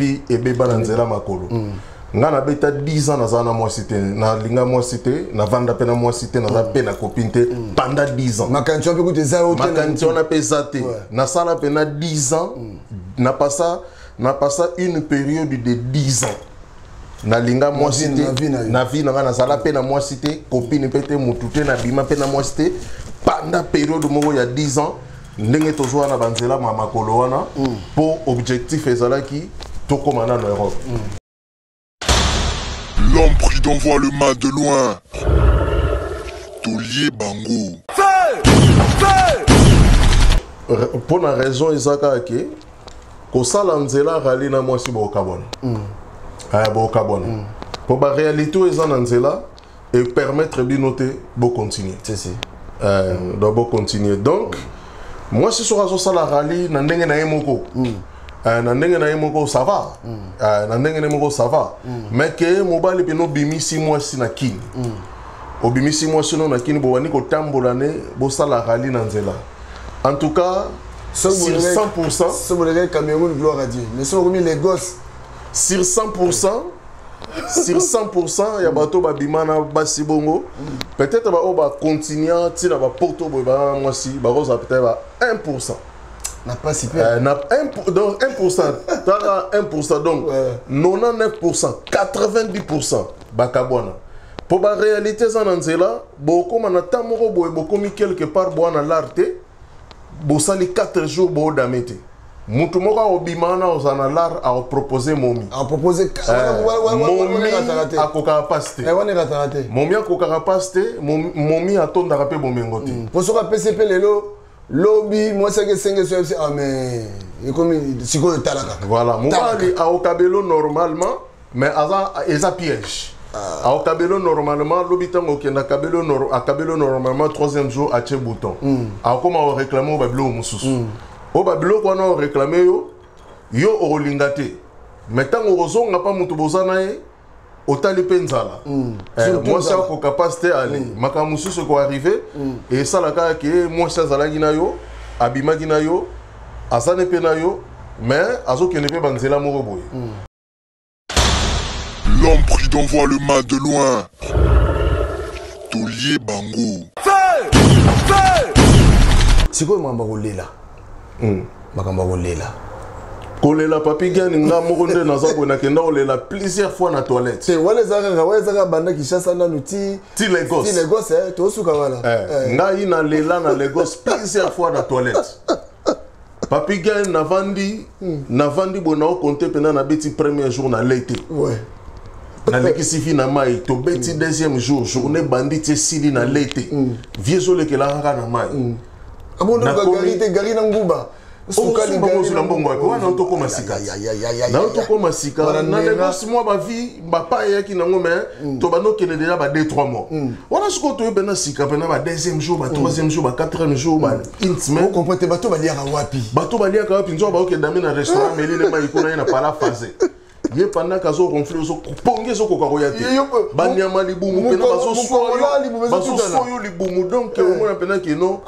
puis ebeba na nzela makolo nga na beta 10 ans nazana moi cité na linga moi cité na vanda pena moi cité na pena copine pendant 10 ans makanti on peut écouter ça au makanti on a pesate na sala pena 10 ans na passa une période de 10 ans na linga moi cité na vie na sala pena moi cité copine pete mutute na bima pena moi cité pendant période moko ya 10 ans ndenge tozwa na banzela makolo wana pour objectif ezalaki tokomana na Europe. L'homme prudent voit le mal de loin. Tolier Bango. Pour la raison ezaka ke ko sala nzela rali na mwasi bo kabona. Bo kabona. Pour la réalité ezana nzela et permettre de noter bo continuer. C'est ça. Bo continuer. Donc moi si sur sala rali na ndenge na yemoko. Na ndenge na yemoko ça va. Na ndenge na yemoko ça va. Mais que mobile peno bimi 6 mois si na kini. Obimi 6 mois sinon na kini bo wani ko tambola ne bo sala rali na nzela. En tout cas sur 100%, ce modèle Cameroun gloire à Dieu. Mais sont remis les gosses sur 100%, sur 100%, il y a bateau babimana basi bongo. Peut-être ba continuer ti na ba porto ba moi si ba rosa peut-être 1%. N'a pas si peu. Donc 1%, t'as 1%, donc 99%, 90% bakabwana. Pour la réalité, ça nanzela, beaucoup manata moko boy beaucoup mis quelque part boana l'arte, bosali 4 jours bo damete. Mutu moka obimana ozana l'art a proposé momi. A proposé momi a kokapasté. Momi a kokapasté, momi a ton d'arapé bomengote. Pour ce PCP lelo lobby moi c'est que 5 FC ah mais il comme siko talaka. Voilà, moi a au cabello normalement mais eza piège. A cabello normalement l'habitant qui na cabello normalement 3e jour à chez bouton. A comme on réclame au bablo mususu. Au bablo qu'on a réclamé yo olingate. Maintenant on n'a pas mutu bozana e otali penzala. Moi ça ko capacité aller. Maka mususu ko arriver et ça la ka que moi ça zala gina yo abima gina yo asane pena yo mais azo ke ne pe banzela moko boy. L'homme prudent voit le mal de loin. Tolier Bango. C'est quoi mamba kolela? Makamba kolela. Kolela papi gani nga moko nde nazako na kenda kolela plusieurs fois na toilette. C'est wale zaka banda kishasa na nuti ti Lagos. Ti Lagos to suka wala. Nga ina lela na Lagos plusieurs fois na toilette. Papi gani navandi bona o compter pena na beti premier jour na l'été. Ouais. Na lekisi fi na mai to beti deuxième jour journée bandit sili na l'été. Viezo le kela na mai. Abondo gari na nguba. Sukali bango sur mbongo ko wana ntoko masika. Na ntoko masika na Lagos moi ba vie ba pa yaki nango mais to bano kele déjà ba 2-3 mois. Wana siko to bena sika pena ba deuxième jour ba troisième jour ba quatrième jour ba intimate. Vous comprenez bato baliaka wapi? Bato baliaka wapi nzo ba oke dami na restaurant meli le mai kuna na pala phase. Ye pendant kazo ronfler so ponge so koka royate banyama libumu pena baso soyo libumu donc au moins pena que non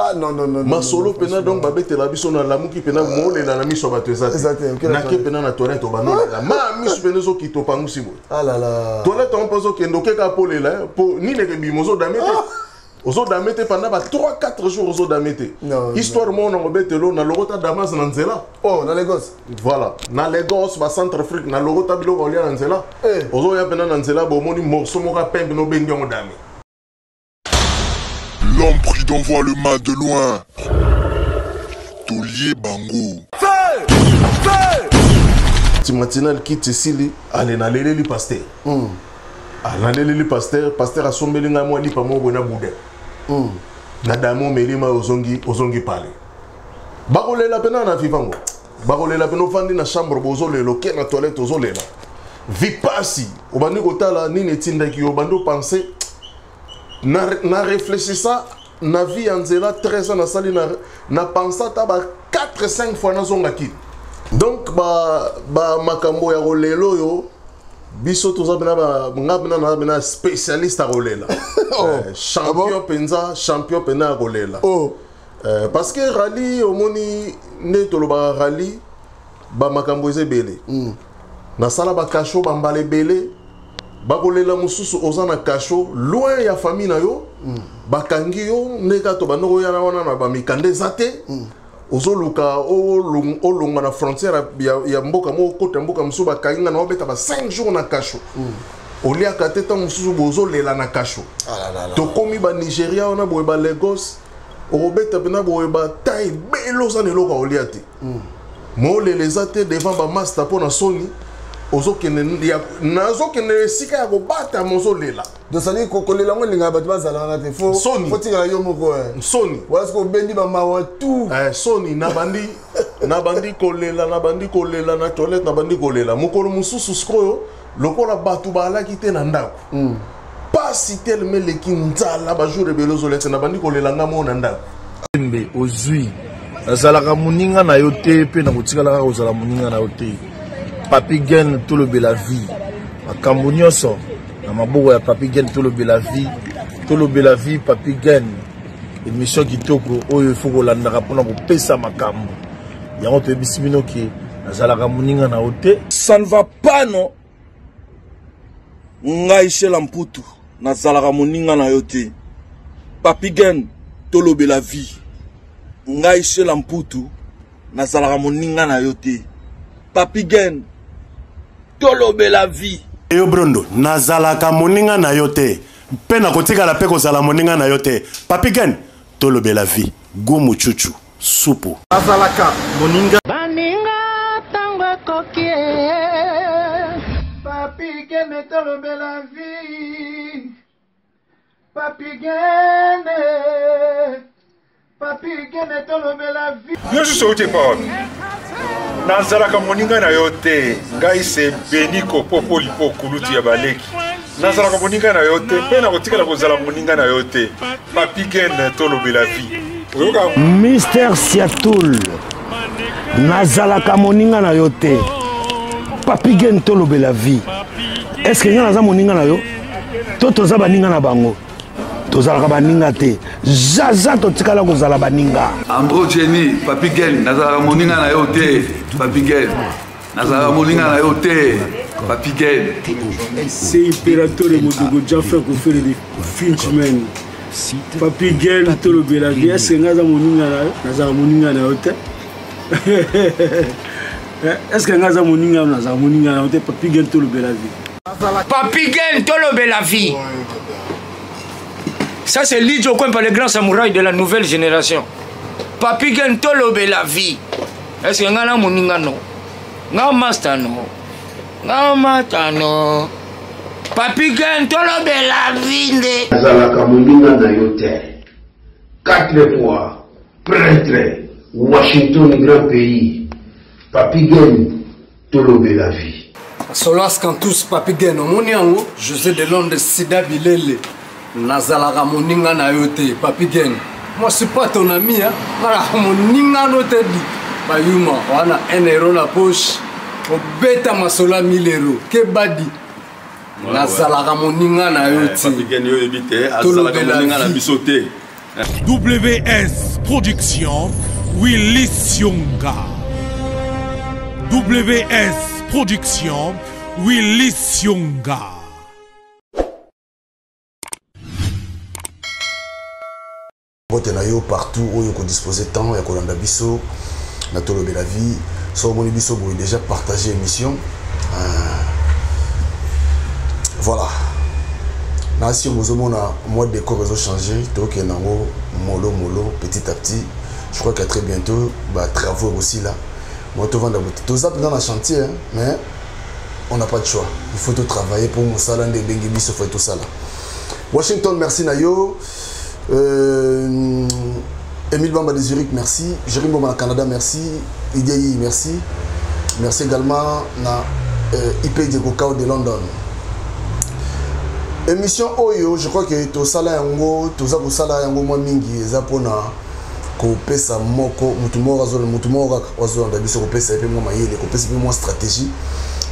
masolo pena donc babete la biso na lamuki pena molela na miso bato ezate na ke pena na toilette bano la ma miso pena so kito pangu sibo ah la la toilette on pense que ndoke ka polela pour ni le bimozo damete ozo damete pendant 3-4 jours ozo damete histoire mon on betelo na logota damas na nzela oh na Lagos voilà na Lagos ba centre Afrique na logota biloko olia na nzela ozo ya pena na nzela bo moni morceau moka pembe no bengi on dami. L'homme prudent voit le mal de loin. Tolier Bango. Timatinal quitte Sili allez na lele li pasteur na lele li pasteur asombeli nga mo li pa mo bona bude na damo melima ozongi pale bakolela pena na vivango bakolela pena fandi na chambre bozo lelo ke na toilette ozolela vipasi obandi kotala nini tindaki obando penser na réfléchir ça na vie en zela 13 ans na sali na penser ta ba 4-5 fois na zongaki donc ba makambo ya rolelo yo biso toza bena spécialiste à rolela champion penza champion pena rolela parce que rallye omoni ne toloba rallye ba makambo ezebele na sala ba kasho bambale belé bakolela mususu ozana kasho loin ya famille na yo bakangi yo ndeka to banoko yana wana na ba mikande zate ozoluka olonga na frontière ya mboka moko kota mboka mususu bakangi na obeta ba 5 jours na kasho olia kateta mususu bozolela na kasho to komi ba Nigeria ona boye ba Lagos obeta bena boye ba tai belo za neloka olia te mo leleza te devant ba master pona soni ozokene ya nazokene sika ya kobata mozolela dosani kokolela ngo linga batu bazala na te fo tika yo moko soni wala ko bendi ba mawa tout soni na bandi kolela na toilette na bandi kolela mokolo mususu skoyo lokola batu balaki te na ndako pasi tellement leki nzala ba jour ebelo zolete na bandi kolela ngamo na ndako mbe ozui azalaka muninga na yo te pe na kotikala ozala muninga na yo te Papi Gen tolobe la vie makambo nyonso na maboko ya Papi Gen tolobe la vie Papi Gen émission kitoko oyo il faut kolandaka mpona kopesa makambo yango toyebisi bino ke nazalaka moninga na yo te. Ça ne va pas non ngai shela mputu nazalaka moninga na yo te. Papi Gen tolobe la vie ngai shela mputu nazalaka moninga na yo te. Papi Gen tolobe la vie yo brondo nazalaka moninga na yo te pe na kotika pe kozala moninga na yo te. Papi Gen tolobe la vie gumu chuchu supu nazalaka moninga baninga tango kokie. Papi Gen tolobe la vie. Papi Gen tolobe la vie. Yo je saute pas nazalaka moninga na yo te ngai se beniko popo lipo kulutu ya baleki nazalaka moninga na yo te pe na kotikala kozala moninga na yo te. Papi Gen tolobe la vie Mister Siatoul nazalaka moninga na yo te. Papi Gen tolobe la vie. Est-ce que nga naza moninga na yo to toza baninga na bango tozalaka baninga te zaza totikala kozala baninga. Ambro Jenny Papi Gen nazalaka moninga na yo te. Papi Gen nazalaka moninga na yo te. Papi Gen c'est impérateur de Modogo Jaffa ko faire des Finchman. Papi Gen tolobe la vie. Est-ce que nga nazalaka moninga na yo te? Est-ce que nga nazalaka moninga na yo te? Papi Gen tolobe la vie. Papi Gen tolobe la vie. Ça c'est Lidjo Kwempa, le grand samouraï de la nouvelle génération. Papi Gen tolobe la vie. Est-ce que nga na moninga no? Nga master no. Nga mata no. Papi Gen tolobe la vie nde. Nazalaka moninga na yo te. 4 fois prêtre Washington grand pays. Papi Gen tolobe la vie. Solas Kantous Papi Gen omoniango José de Londres Sida Bilele. Nazalaka moninga na yo te. Papi Gen moi c'est pas ton ami hein. Mara moninga no te di bayuma wana 1 euro na poche obeta masola 1000 euros ke badi nazalaka moninga na yo te. Papi Gen yo ebite azalaka moninga na biso te. WS Production Willy Sionga. WS Production Willy Sionga. Yo partout où il disposer temps, il y a Kolanda Bisso, Natolobe la vie, Sormoni Bisso, vous déjà partagé l'émission. Voilà. Si vous avez un mode de décor changé, donc il y a mollo, petit à petit. Je crois qu'à très bientôt, travaux aussi là. Moi, tout ça dans le chantier, mais on n'a pas de choix. Il faut tout travailler pour mon salon de Bengi Bisso, fait tout ça là. Washington, merci Nayo. Emile Bamba de Zurich, merci. Jérémy Bamba Canada, merci. Idei, merci. Merci également à IP Diego Kao de London. Émission Oyo, je crois que tout ça là, tout ça là, moi mingi, zapona, ko pesa moko, mutumora wazo ndabiso ko pesa epe moi mayele, ko pesa moi stratégie,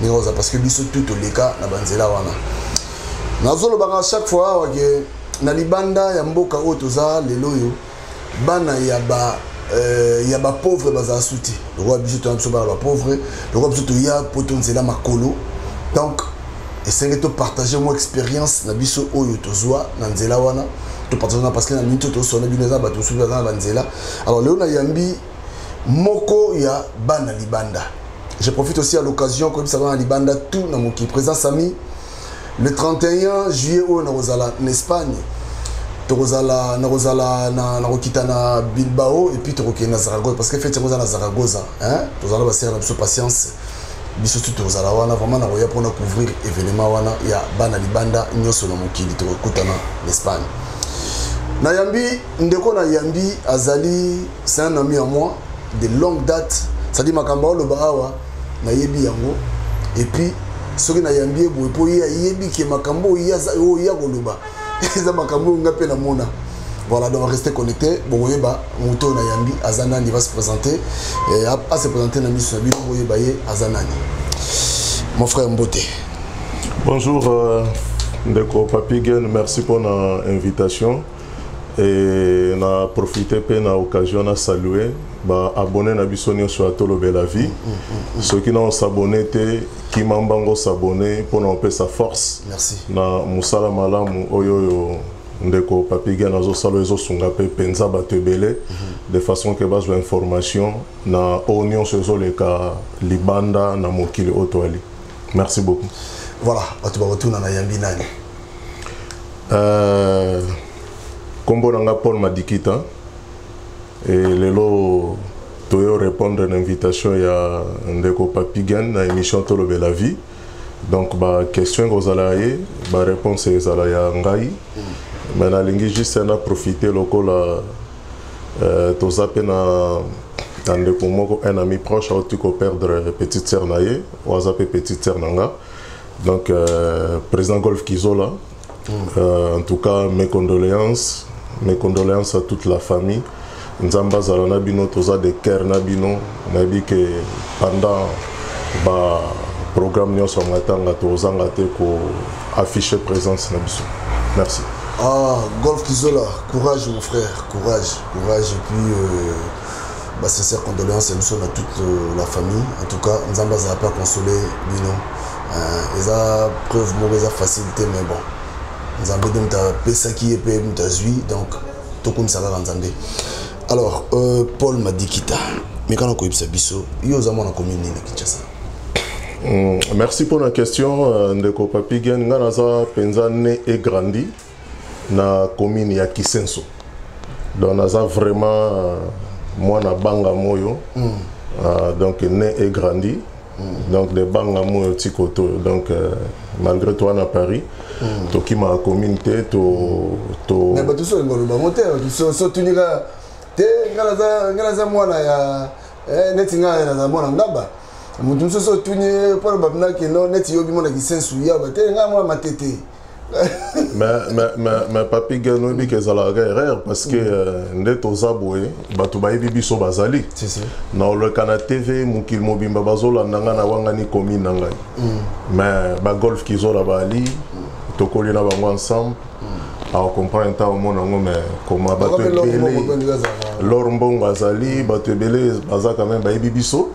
mais parce que biso tout les cas na banzela wana. Nazolo banga chaque fois que na libanda ya mboka oyo toza lelo yo bana ya ba il y a des pauvres bazar souti. Le roi biso to ba pauvre, le roi biso to ya potonzela makolo. Donc essayer de partager mon expérience na biso oyo tozwa na nzela wana to partager parce que na minute to sona bineza ba to souba na nzela. Alors Léo na yambi moko ya bana libanda. Je profite aussi à l'occasion comme ça va libanda tout na moki présent Sami le 31 juillet au en Espagne. Torozala na rokita na Bilbao et puis toroke na Zaragoza parce que fait timoza na Zaragoza hein tozala ba serre na biso patience biso tout tozala wana vraiment na roya pour couvrir événement wana ya bana libanda nyoso na mokili torokuta na l'Espagne na yambi ndeko na yambi azali c'est un ami à moi de longue date ça dit makamba lo baawa na yebi yango et puis soki na yambi ebo po yebi ke makambo ya goloba. Voilà, donc restez connectés. Bon, vous voyez, Mouto Nayambi, Azanani va se présenter. Et à se présenter, Nami Sonabi, vous voyez, Azanani. Mon frère Mbote. Bonjour, Ndeko Papigen, merci pour l'invitation. Et on a profité de l'occasion de saluer. Abonner na bisonio sur Tolo Bela Vie. Ceux qui n'ont s'abonné, qui m'ont s'abonner pour nous sa force. Merci. Na musala malamu oyo ndeko papiga nazo salo ezo sunga pe penza batebele de façon que base information na union sur les cas libanda na mokili otwali. Merci beaucoup. Voilà, tu vas retourner na yambi nani. Kombo nanga Paul Madikita. Et lelo toyo répondre à l'invitation ya ndeko papigan na émission Tolo Bela Vie. Donc ba question gozalaye ba réponse ezala ya ngai. Mais na lingi juste na profiter lokola tozape na ndeko moko un ami proche a tu ko perdre petite sœur naye ou azape petite sœur nanga. Donc président Golf Kizola. En tout cas mes condoléances à toute la famille. Nzamba zala na bino toza de cœur na bino na bi que pendant ba programme nyonso ngatanga tozanga te ko afficher présence na biso. Merci. Golf Kizola, courage mon frère, courage et puis sincères condoléances et nous à toute la famille. En tout cas, Nzamba zala pas consoler bino. Eza preuve mauvaise facilité mais bon. Nzamba dem ta pesa qui est pe ta zui donc to comme ça va Nzamba. Alors, Paul Madikita, mais quand on connaît ça, merci pour la question. Ndeko Papigen, Nganaza Penza né et grandi na commune ya Kisenso. Donc, Naza vraiment moi na banga moyo. Donc, né et grandi. Donc, de banga moyo tikoto. Donc, malgré toi na Paris. Toki ma communauté to. Mais tout ça, tout ça, te ngalaza mwana ya neti nga na mwana ngaba mutu so tunye pour babna ke no neti yobi mona kisensu ya ba te nga mwana matete mais papi gano bi ke zala erreur parce que ndeto zabwe batu bayibi biso bazali na le kana TV mukil mobimba bazola nanga na wanga ni commune nanga mais ba Golf Kizola bali tokoli na bango ensemble. Alors comprendre ta au monde mais comment bateau belé l'ormbon bazali bateau belé baza quand même bayibi biso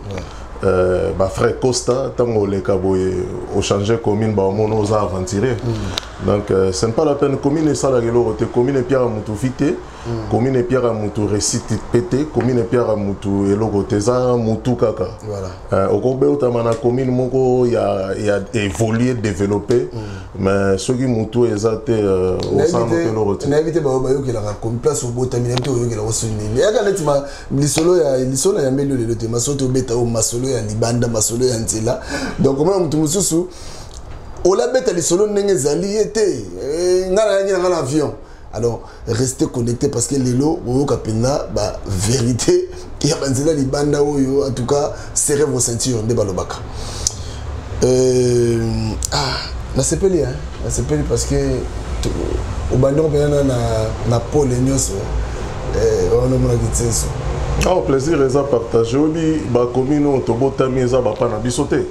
ba frère Costa tango le kaboye au changer commune ba mono za aventurer donc c'est pas la peine commune ça la gelo te commune pierre à mutu fité commune pierre à mutu récite pété commune pierre à mutu eloko teza mutu kaka voilà au kobe utamana commune moko ya évoluer développer mais ceux qui mutu ezate au centre de l'autre na éviter ba bayo ki la comme place au botamine mto yo ki la osuni ya kana tima lisolo ya mbelo le te masoto beta o masolo ya libanda masolo ya nzela donc comment mutu mususu ola beta lisolo ndenge zali ete ngana avion. Alors restez connectés parce que les lots au kapina ba vérité il y a banzela libanda oyo en tout cas serrez vos ceintures de balobaka na sepeli hein na sepeli parce que au bandon na Paul Nyoso on a mon kitsenso plaisir les a partagé obi ba commune to botami za ba pa na bisoté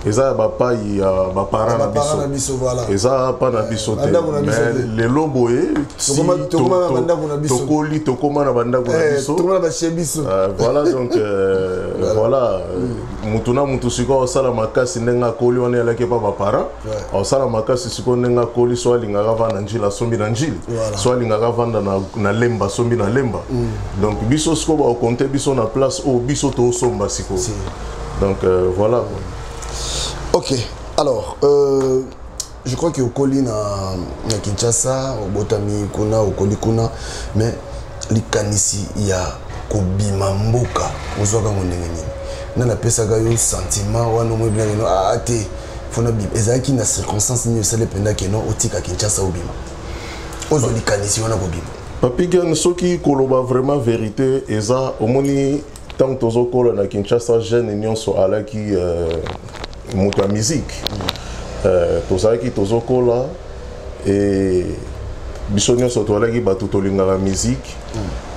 eza bapa ya bapara na biso eza pa na biso te mais lelo boye tokoli tokoma na bandako na biso voilà donc voilà mutu na mutu sikoyo osala makasi ndenge akoli wana elaki pa bapara osala makasi sikoyo ndenge akoli so alingaka vanda njila asombi na njili so alingaka vanda na lemba asombi na lemba donc biso sikoyo baokonte biso na place oyo biso toosomba sikoyo donc voilà. Ok, alors, je crois que Okoli na Kinshasa, Obotami kuna, Okoli kuna, mais likanisi ya kobima mboka, ozwaka monengeni. Nana pesa gayo sentiment wana mo bien no ate fona bim. Ezaki na circonstance ni osale penda ke no otika Kinshasa obima. Ozo likanisi wana kobima. Papi Gen soki koloba vraiment vérité eza omoni tant tozo kola na Kinshasa jeune nyonso alaki moto ya musique tozalaki tozokola e biso nyonso toalaki bato tolingaka musique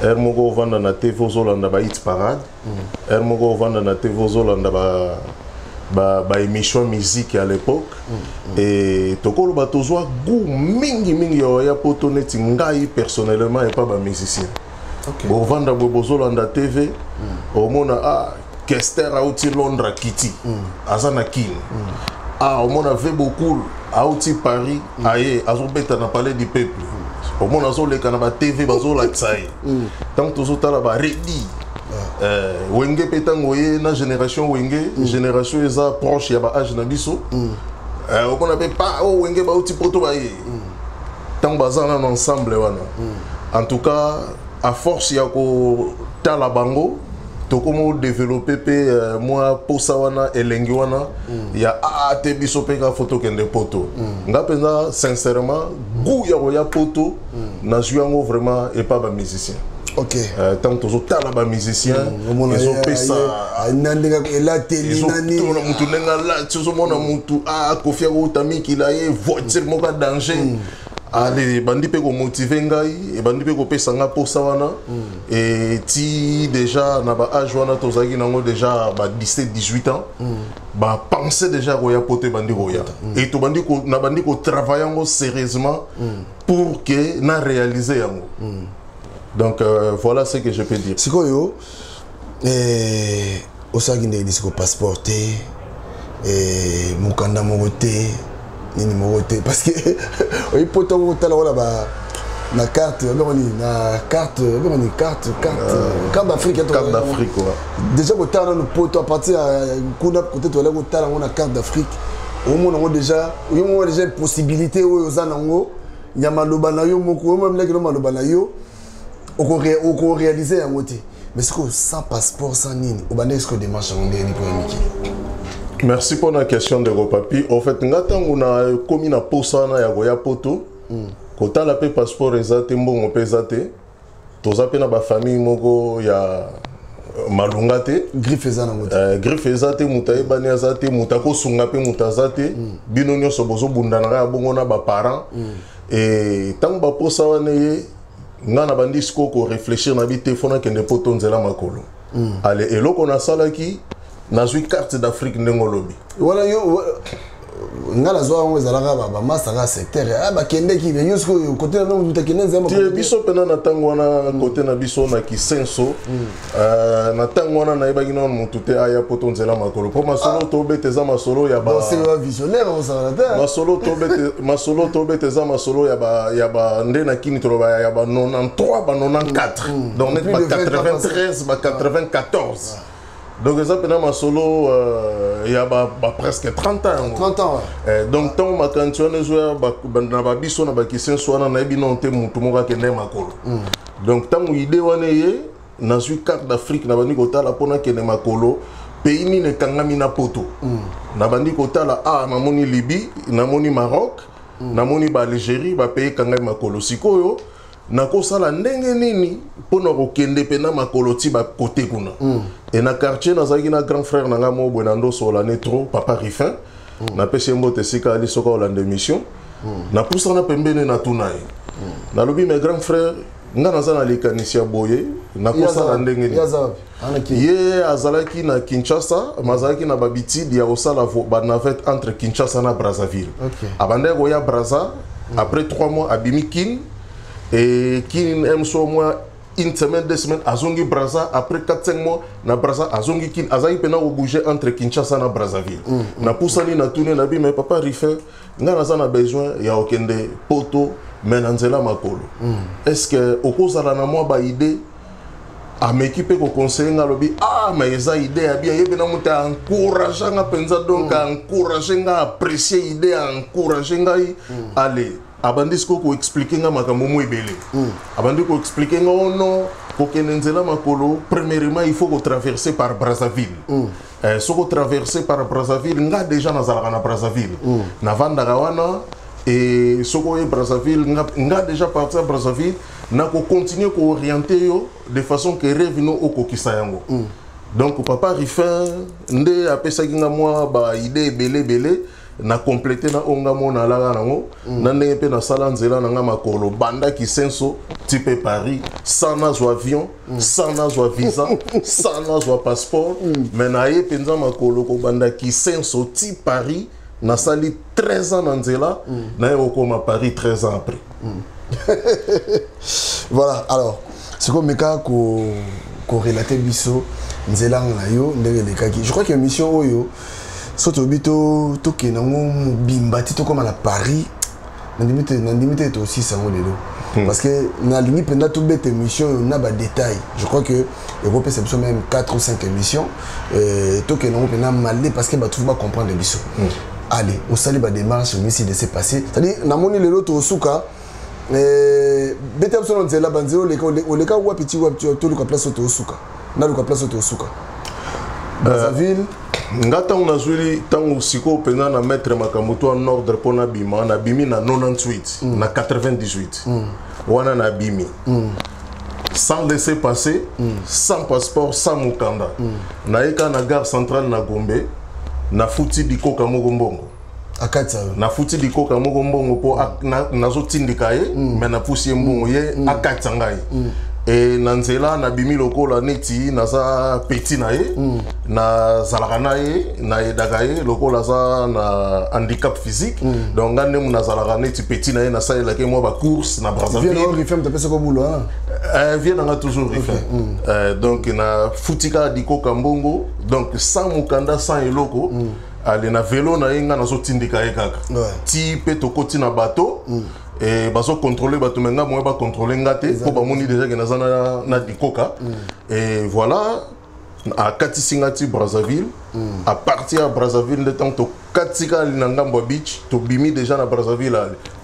ere moko ovanda na tv ozolanda ba hit parade ere moko ovanda na tv ozolanda ba émission musique à l'époque et tokoloba tozwa goût mingi ya poto neti ngai personnellement et pas ba musicien bovanda bozolanda tv omona Kester auti Londres Kitty azana kin au mona fait beaucoup auti Paris aye azobeta na palais du peuple au mona azoleka na ba TV bazola tsai tant tozotala ba ready wenge petango ye na génération wenge génération eza proche ya ba âge na biso au mona pe pa o wenge ba auti poto ba ye tant bazana ensemble wana en tout cas à force ya ko tala bango tokomo développer pe moi posa wana elengi wana ya te biso pe ka photo kende poto nga penza sincèrement goût ya poto na juango vraiment et pas ba musicien. OK tant tozo tala ba musicien ils ont pesa nandinga la télé nani to na mutu nenga la tozo mona mutu kofia ko tamiki la ye voiture moka danger allez bandi pe ko motiver ngai et bandi pe ko pesa nga posa wana et ti déjà na ba âge wana tozaki nango déjà ba 17 18 ans ba penser déjà ko ya pote bandi ko ya et to bandi ko na bandi ko travailler ngo sérieusement pour que na réaliser yango donc voilà ce que je peux dire sikoyo osaki ndenge disiko passeporté et mukanda mogote nini mogote parce que oui poto tala wala ba na carte na carte d'Afrique déjà ko tala no poto à partir kuna côté to la ko tala na carte d'Afrique au moins on déjà possibilité o zanango nyama loba na yo moko même leki no maloba na yo o réaliser ya moté mais c'est que sans passeport sans nini au bande est-ce que démarche on est ni pour Miki. Merci pour la question de Ropapi. En fait, on a commis na posa na ya goya poto. Quand on a pe passeport ezate mbongo pezate. Toza pe na ba famille moko ya malungate. Griffe ezana moto. Griffe ezate mutaye bani azate mutako sunga pe mutazate. Bino nyoso bozo bundana ya bongo na ba parents. Et tant ba posa wana ye ngana bandisiko ko réfléchir na bi téléphone ke ne poto nzela makolo. Allez, et loko na salaki na zui carte d'Afrique ndengolobi wala yo ngala zo ngo ezalaka ba master secteur ba kende ki be yusko côté na mutu tekene nzema ti biso pena na tango wana côté na biso na kisenso na tango wana na ibaki na mutu te aya poto nzela makolo po masolo to beteza masolo ya ba c'est le visionnaire on s'en attend masolo to beteza masolo ya ba ndena kini to ba ya ba 93 ba 94 donc net ba 93 ba 94. Donc, ça pendant ma solo, il y a presque 30 ans. 30 ans, ouais. Donc, tant que je suis joué, je suis allé à la soir, je suis allé donc, tant que l'idée est, je suis carte d'Afrique, je suis allé à la pays ni ne kangami na poto. Je suis allé à la Libye, na Maroc, na Algérie, ba pays kangami makolo. Sikoyo, na kosala ndenge nini pona kokende pena makolo ti ba côté kuna. Et na quartier nazaki na grand frère nanga mo Bwenando Solane trop papa Rifin na pese mbote sika ali soka olande mission na poussa na pembene na tunaye na lobi mes grands frères nga naza na likanisi ya boye nakosala ndenge ye azalaki na Kinshasa mazalaki na babitidi ya kosala banavete entre Kinshasa na Brazzaville abandaki koya Brazza après 3 mois abimi Kin et Kin emso mois une semaine 2 semaines azongi Brazza après 4-5 mois na Brazza azongi Kin azaki pena ko bouger entre Kinshasa na Brazzaville na pusani na tourner na bi mais papa Rifin nga naza na besoin ya okende poto mais na nzela makolo est-ce que okozala na mwa ba idée a m'équiper ko conseiller nga lobi mais eza idée ya bien yebena muta encourager nga penza donc encourager nga apprécier idée encourager nga aller abandi ko expliquer nga makambo mo ebele abandi ko expliquer nga ono ko kenenzela makolo premièrement il faut ko traverser par Brazzaville soko traverser par Brazzaville nga déjà nazalaka na Brazzaville na vandaka wana et soko e Brazzaville nga déjà parti à Brazzaville na ko continuer ko orienter yo de façon que rêve no okokisa yango donc papa Rifin nde apesaki nga moi ba idée belé na compléter na onga mona la nango na ndenge pe na sala nzela na nga makolo banda kisenso type Paris sans na avion sans na visa sans na passeport mais na ye penza makolo ko banda kisenso type Paris na sali 13 ans na nzela na ye okoma Paris 13 ans après voilà alors c'est comme meka ko relater biso nzela na yo ndenge lekaki je crois que mission oyo soto bito to kenango bimbati to comme à Paris nandimite to aussi sango lelo parce que na lingi penda to bête émission na ba détail je crois que Europe c'est même 4 ou 5 émissions to kenango penda malé parce que ba tout va comprendre biso allez au sali ba démarche mais si laisser passer c'est-à-dire na moni lelo to suka bête absolument c'est la banzeo le cas ou petit ou to le place to suka na le place to suka Brazzaville ngata on a joué tant siko pena na mettre makamuto en ordre pour na bima na bimi na 98 na 98 wana na bimi sans laisser passer sans passeport sans mukanda na eka na gare centrale na Gombe na futi dikoka mogombongo akatsa na futi dikoka mogombongo po na zo tindika ye mais na pusi mbongo ye akatsa ngai et nanzela na bimi lokola neti naza petit na ye na zalaka na ye na edagaye lokola za na handicap physique donc ngane mu nazalaka neti petit na ye na salela ke mo ba course na Brazzaville viens rifem te pesa ko boulot vient nga toujours rifem donc na futika dikoka mbongo donc sans mukanda sans eloko ale na vélo na yenga na zo tindika ye kaka ti pe to koti na bateau et baso contrôler bato menga moi ba contrôler ngate pour ba moni déjà que nazana na dikoka et voilà à Katisingati Brazzaville à partir à Brazzaville le temps to katika linangambo beach to bimi déjà na Brazzaville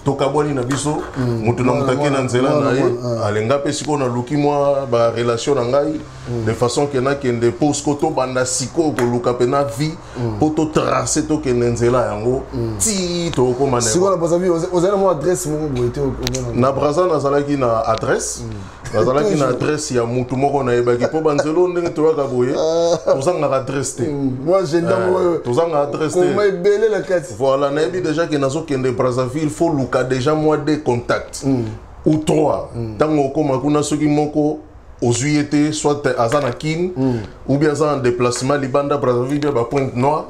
to kaboni na biso mutu na mutake na nzela na ye alenga pe siko na luki moi ba relation na ngai de façon que na kende pose ko to banda siko ko luka pe na vie pour to tracer to ke nzela yango ti to ko manela siko na Brazzaville ozana mo adresse mo boité na Brazza na zalaki na adresse nazalaki na adresse ya mutu moko na yebaki po banzelo ndenge to ka boye tozanga adresse te moi j'ai ndamo tozanga adresse te voilà na yebi déjà que nazo kende Brazzaville faut luka déjà moi des contacts ou 3 tango koma kuna soki moko ozuyete soit azana kin ou bien ça en déplacement libanda Brazzaville bien ba Pointe Noire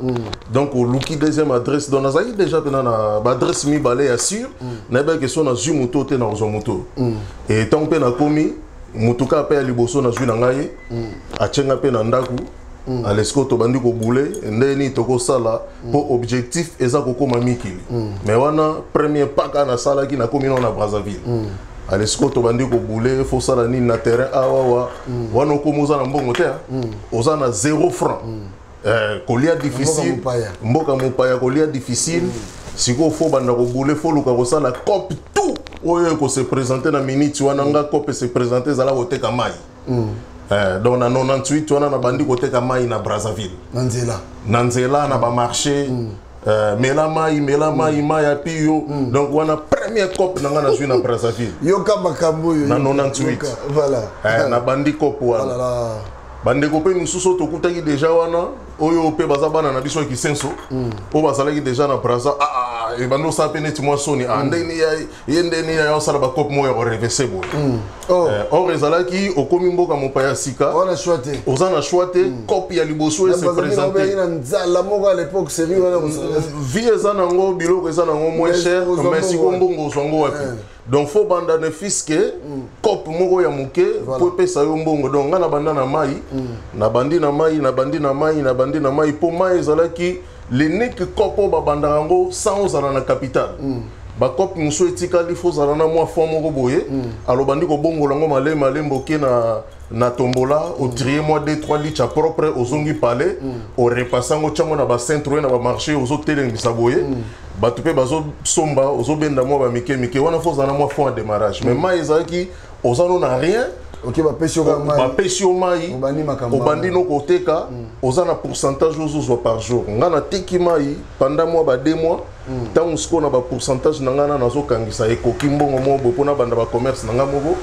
donc au luki deuxième adresse donc nazaki déjà pena na ba adresse mi balé assure na ba question na zu moto te na ozo moto et tant pe na komi mutuka pe liboso na zu na ngai achenga pe na ndaku à l'escoto bandi ko boule ndeni toko sala pour objectif eza ko koma mikili mais wana premier paka na sala ki na komino na Brazzaville à l'escoto bandi ko boule faut sala ni na terrain awa wana ko moza na mbongo te oza na 0 franc kolia difficile mboka mopaya kolia difficile siko faut banda ko boule faut luka ko sala cop tout oyo ko se présenter na minute wana nga cop se présenter zala ko teka mai donc na 98 wana na bandi ko teka mai na Brazzaville nanzela na ba marché mela mai ya piyo donc wana premier cop na nga na na Brazzaville yo kamba kambo yo na 98 voilà na bandi cop wana bandi ko pe misuso to kutaki déjà wana oyo pe baza bana na biso ki senso o bazala ki déjà na braza et bando sa pe neti moi soni ndeni ya yendeni ya sala ba cop mo ya reverser bo or ezala ki okomi mboka mopaya sika on a choité ozana choité cop ya liboso et se présenter na nzala moko à l'époque c'est lui vie ezana ngo biloko ezana ngo moins cher mais si kombongo songo wapi donc faut banda ne fiske cop moko ya muke po pesa yo mbongo donc ngana banda na mai na bandi na mai na bandi na mai na bandi na mai po mai ezala ki l'unique copo babanda yango sans ozala na capital bakope mosusu etikali fo ozala na mwa fond moko boye alo bandi kobongola yango malembo ke na tombola otrie mwa 2-3 litres propre ozongi pale orepasa yango tiango na bacentre na bamarché ozotelengisa boye bato mpe bazosomba ozobenda mwa bamike wana fo ozala na mwa fond ya démarrage mais mai ezalaki ozano na rien ok bapesi yo mai obandi no koteka oza na pourcentage ozozwa par jour nga nateki mai pendant mois ba 2 mois ntango sikoyo na bapourcentage na nga na nazokangisa ekoki mbongo moko boye mpona banda bacommerce na nga moko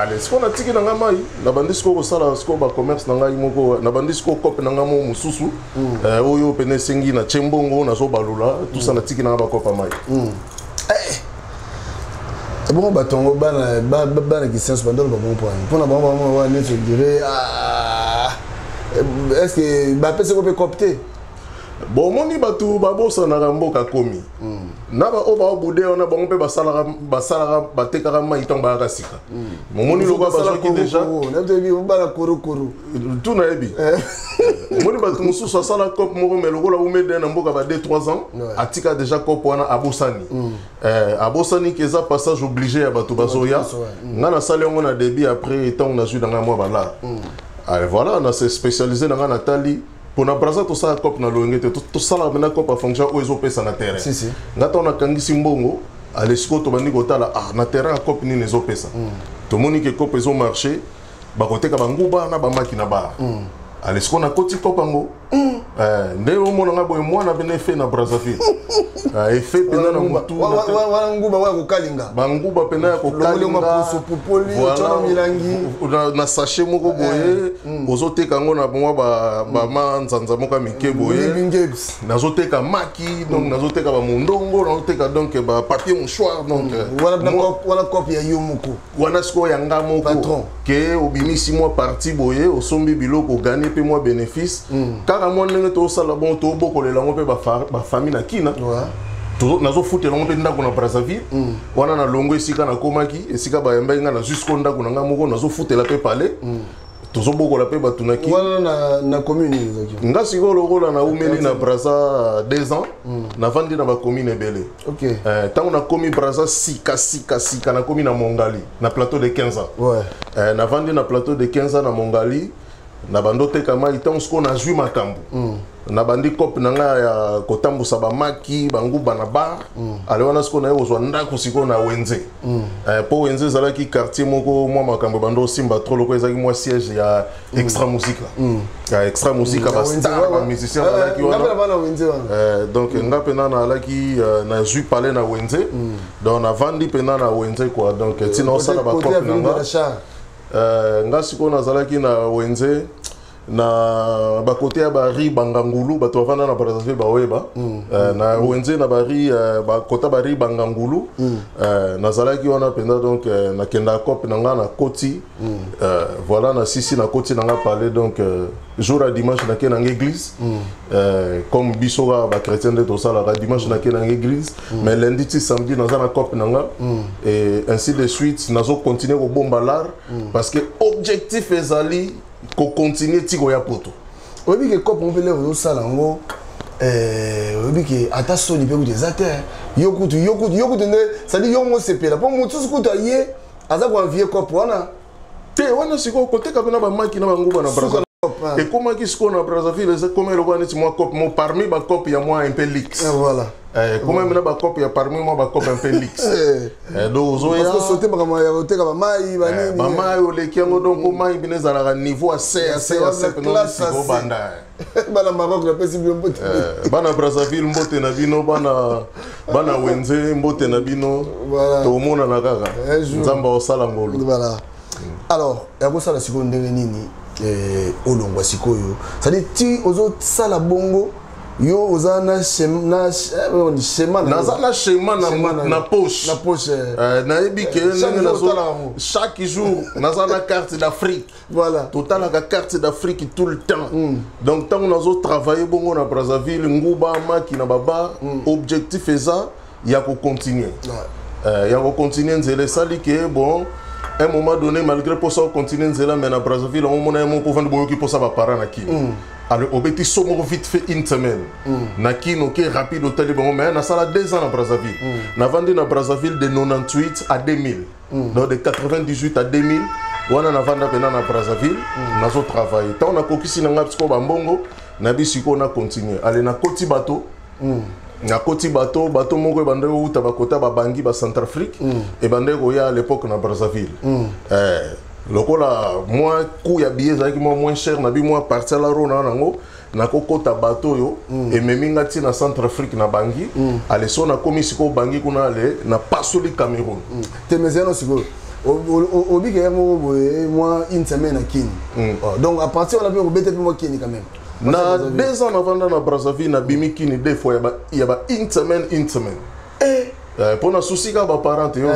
ale sikoyo natiki na nga mai nabandi sikoyo kosala sikoyo bacommerce na ngai moko nabandi sikoyo kope na nga moko mosusu oyo pene esengi na tie mbongo nazobalula tusa natiki na nga bakopa mai bon batongo bana qui science pendant le bon point pour la bon on je dirais est-ce que Mbappé se peut copter bon moni batu babosa na mboka komi na ba oba bude ona bango pe basala batekaka mai tamba ka sika moni lokwa bazoki déjà na debi bala korokoro tout na ebi moni batu mususu asala cop moko me lokola umede na mboka ba 2-3 ans atika déjà cop wana abosani abosani keza passage obligé ya batu bazoya ngana sala ngo na débit après tant on a joué dans nga moi bala voilà on a se spécialisé dans Nathalie pour na braza to sa cop na loingete to sala mena cop a fonction o ezo pesa na terrain si ngata on a kangisi mbongo alesiko to bandi kotala na terrain cop ni nezo pesa to moni ke cop ezo marché ba koteka banguba na ba makina ba alesiko na koti cop ngo nde o mona nga boy mwana bene fe na Brazzaville effet pena na mutu wana nguba wa kokalinga banguba pena ya kokalinga popoli chona milangi na sachet moko boye ozoteka ngo na mwa ba manzanza moko mike boye nazoteka maki donc nazoteka ba mondongo nazoteka donc ba papier mouchoir donc wana copie ya yo moko wana sko ya nga moko ke obimisi mwa parti boye osombi biloko gagner pe mwa bénéfice kaka mwa ndenge tosala bon tobokolela ngo pe ba famille na kina nazofutela ngo mpe ndako na Brazzaville wana na longo esika nakomaki esika bayamba nga na jusqu'au ndako na nga moko nazofutela pe pale tozobokola pe batunaki wana na commune nga sikoyo lokola na umeli na Brazza 2 ans navandi na bacommune ebele ntango nakomi Brazza sika nakomi na Mongali na plateau de 15 ans navandi na plateau de 15 ans na Mongali na bando teka mai ntango sikoyo nazwi makambo na bandi cop na nga ya kotambusa bamaki banguba na bar ale wana sikoyo naye kozwa ndako sikoyo na Wenze po Wenze ezalaki quartier moko mwa makambo bando osimba tro loko ezalaki mwa siège ya extra musique ya extra musique bastar bamusicien balaki wana donc nga mpena naalaki nazwi pale na Wenze donc navandi mpena na Wenze quoi donc ntina osala bacop na nga nga sikoyo nazalaki na Wenze na bakote ya bari bangangulu bato bavanda na Brazzaville baoyeba na Wenze na bari bakota bari bangangulu nazalaki wana penda donc nakenda cop na nga na koti voilà na sisi na koti na nga parler donc jour à dimanche na kena église comme bisoga ba chrétien de tosala ka dimanche na kena église mais lundi ti samedi naza na cop na nga et ainsi de suite nazo continuer ko bomba l'art parce que objectif ezali ko continuer tiko ya poto obi ke cop on peut le sala ngo obi ke ata soni pe ku des ater yokutu ne ça dit yo mo sepela po mutu sukuta ye aza ko envier cop wana te wana siko ko teka bena ba maki na banguba na Brazzaville et comment qui siko na Brazzaville c'est comme le wana ti mo cop mo parmi ba cop ya moi un peu lix voilà comment même ba cop ya parmi moi ba cop un peu lix donc zoya parce que sauter ba kama ya oteka ba mai ba nini ba mai ole kiango donc mai bineza na niveau assez no siko banda bana Maroc la pesi bien mbote bana Brazzaville mbote na bino bana Wenze mbote na bino to mona na kaka nzamba osala ngolo voilà alors ya ko sala siko ndenge nini olongwa sikoyo c'est-à-dire ti ozo sala bongo yo ozana schéma na poche na ebike chaque jour nazana carte d'Afrique voilà total la carte d'Afrique tout le temps donc tant on a travaillé bongo na Brazzaville nguba maki na baba objectif est ça il y a qu'on continue nzele sali que bon à un moment donné malgré pour ça continuer nzela mais na Brazzaville on mona mon pour vendre boyo qui pour ça va parler na ki alors au petit somo vite fait une semaine na ki no ke rapide au télé bon mais na sala 2 ans na Brazzaville na vendu na Brazzaville de 98 à 2000 donc de 98 à 2000 wana na vanda pena na Brazzaville nazo travailler tant on a kokisi na ngapsi ko bambongo na bisiko na continuer aller na koti bateau na koti bateau moko ebande uta bakota babangi ba Centrafrique et bande koya à l'époque na Brazzaville lokola moi coup ya billet zaki moins cher na bi moi partir la rona nango na kokota bateau yo et meminga ti na Centrafrique na bangi ale so na komisi ko bangi kuna ale na pasoli Cameroun te mezeno siko obi ke moi une semaine à Kini donc à partir on a pu rebêter moi Kini quand même na 2 ans avant na Brazzaville na bimikini des fois il y a une semaine pour na souci ka ba parents yo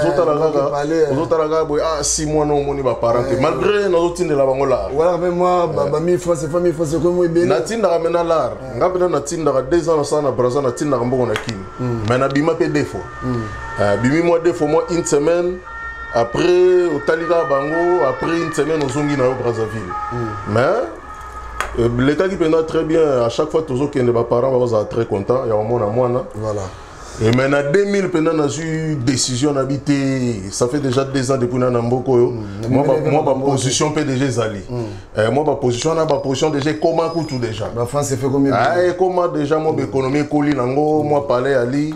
zotala ga boy 6 mois no moni ba parents malgré na zotinde la bango la voilà même moi ba 1000 francs c'est famille français comme moi na tinda ka mena lar ngapena na tinda ka 2 ans na Brazzaville na tinda ka mboko na Kini mais na bima pe défaut bimi moi défaut moi une semaine après au talika bango après une semaine au zongi na Brazzaville mais l'État qui pendant très bien à chaque fois toujours qu'il y a des parents sont très contents il y a un moment à moi voilà et maintenant 2000 pendant on a eu décision d'habiter ça fait déjà 2 ans depuis na mboko moi ma position PDG zali moi ma position na ma position déjà comment tout déjà la France fait combien comment déjà moi économie coli nango moi parler ali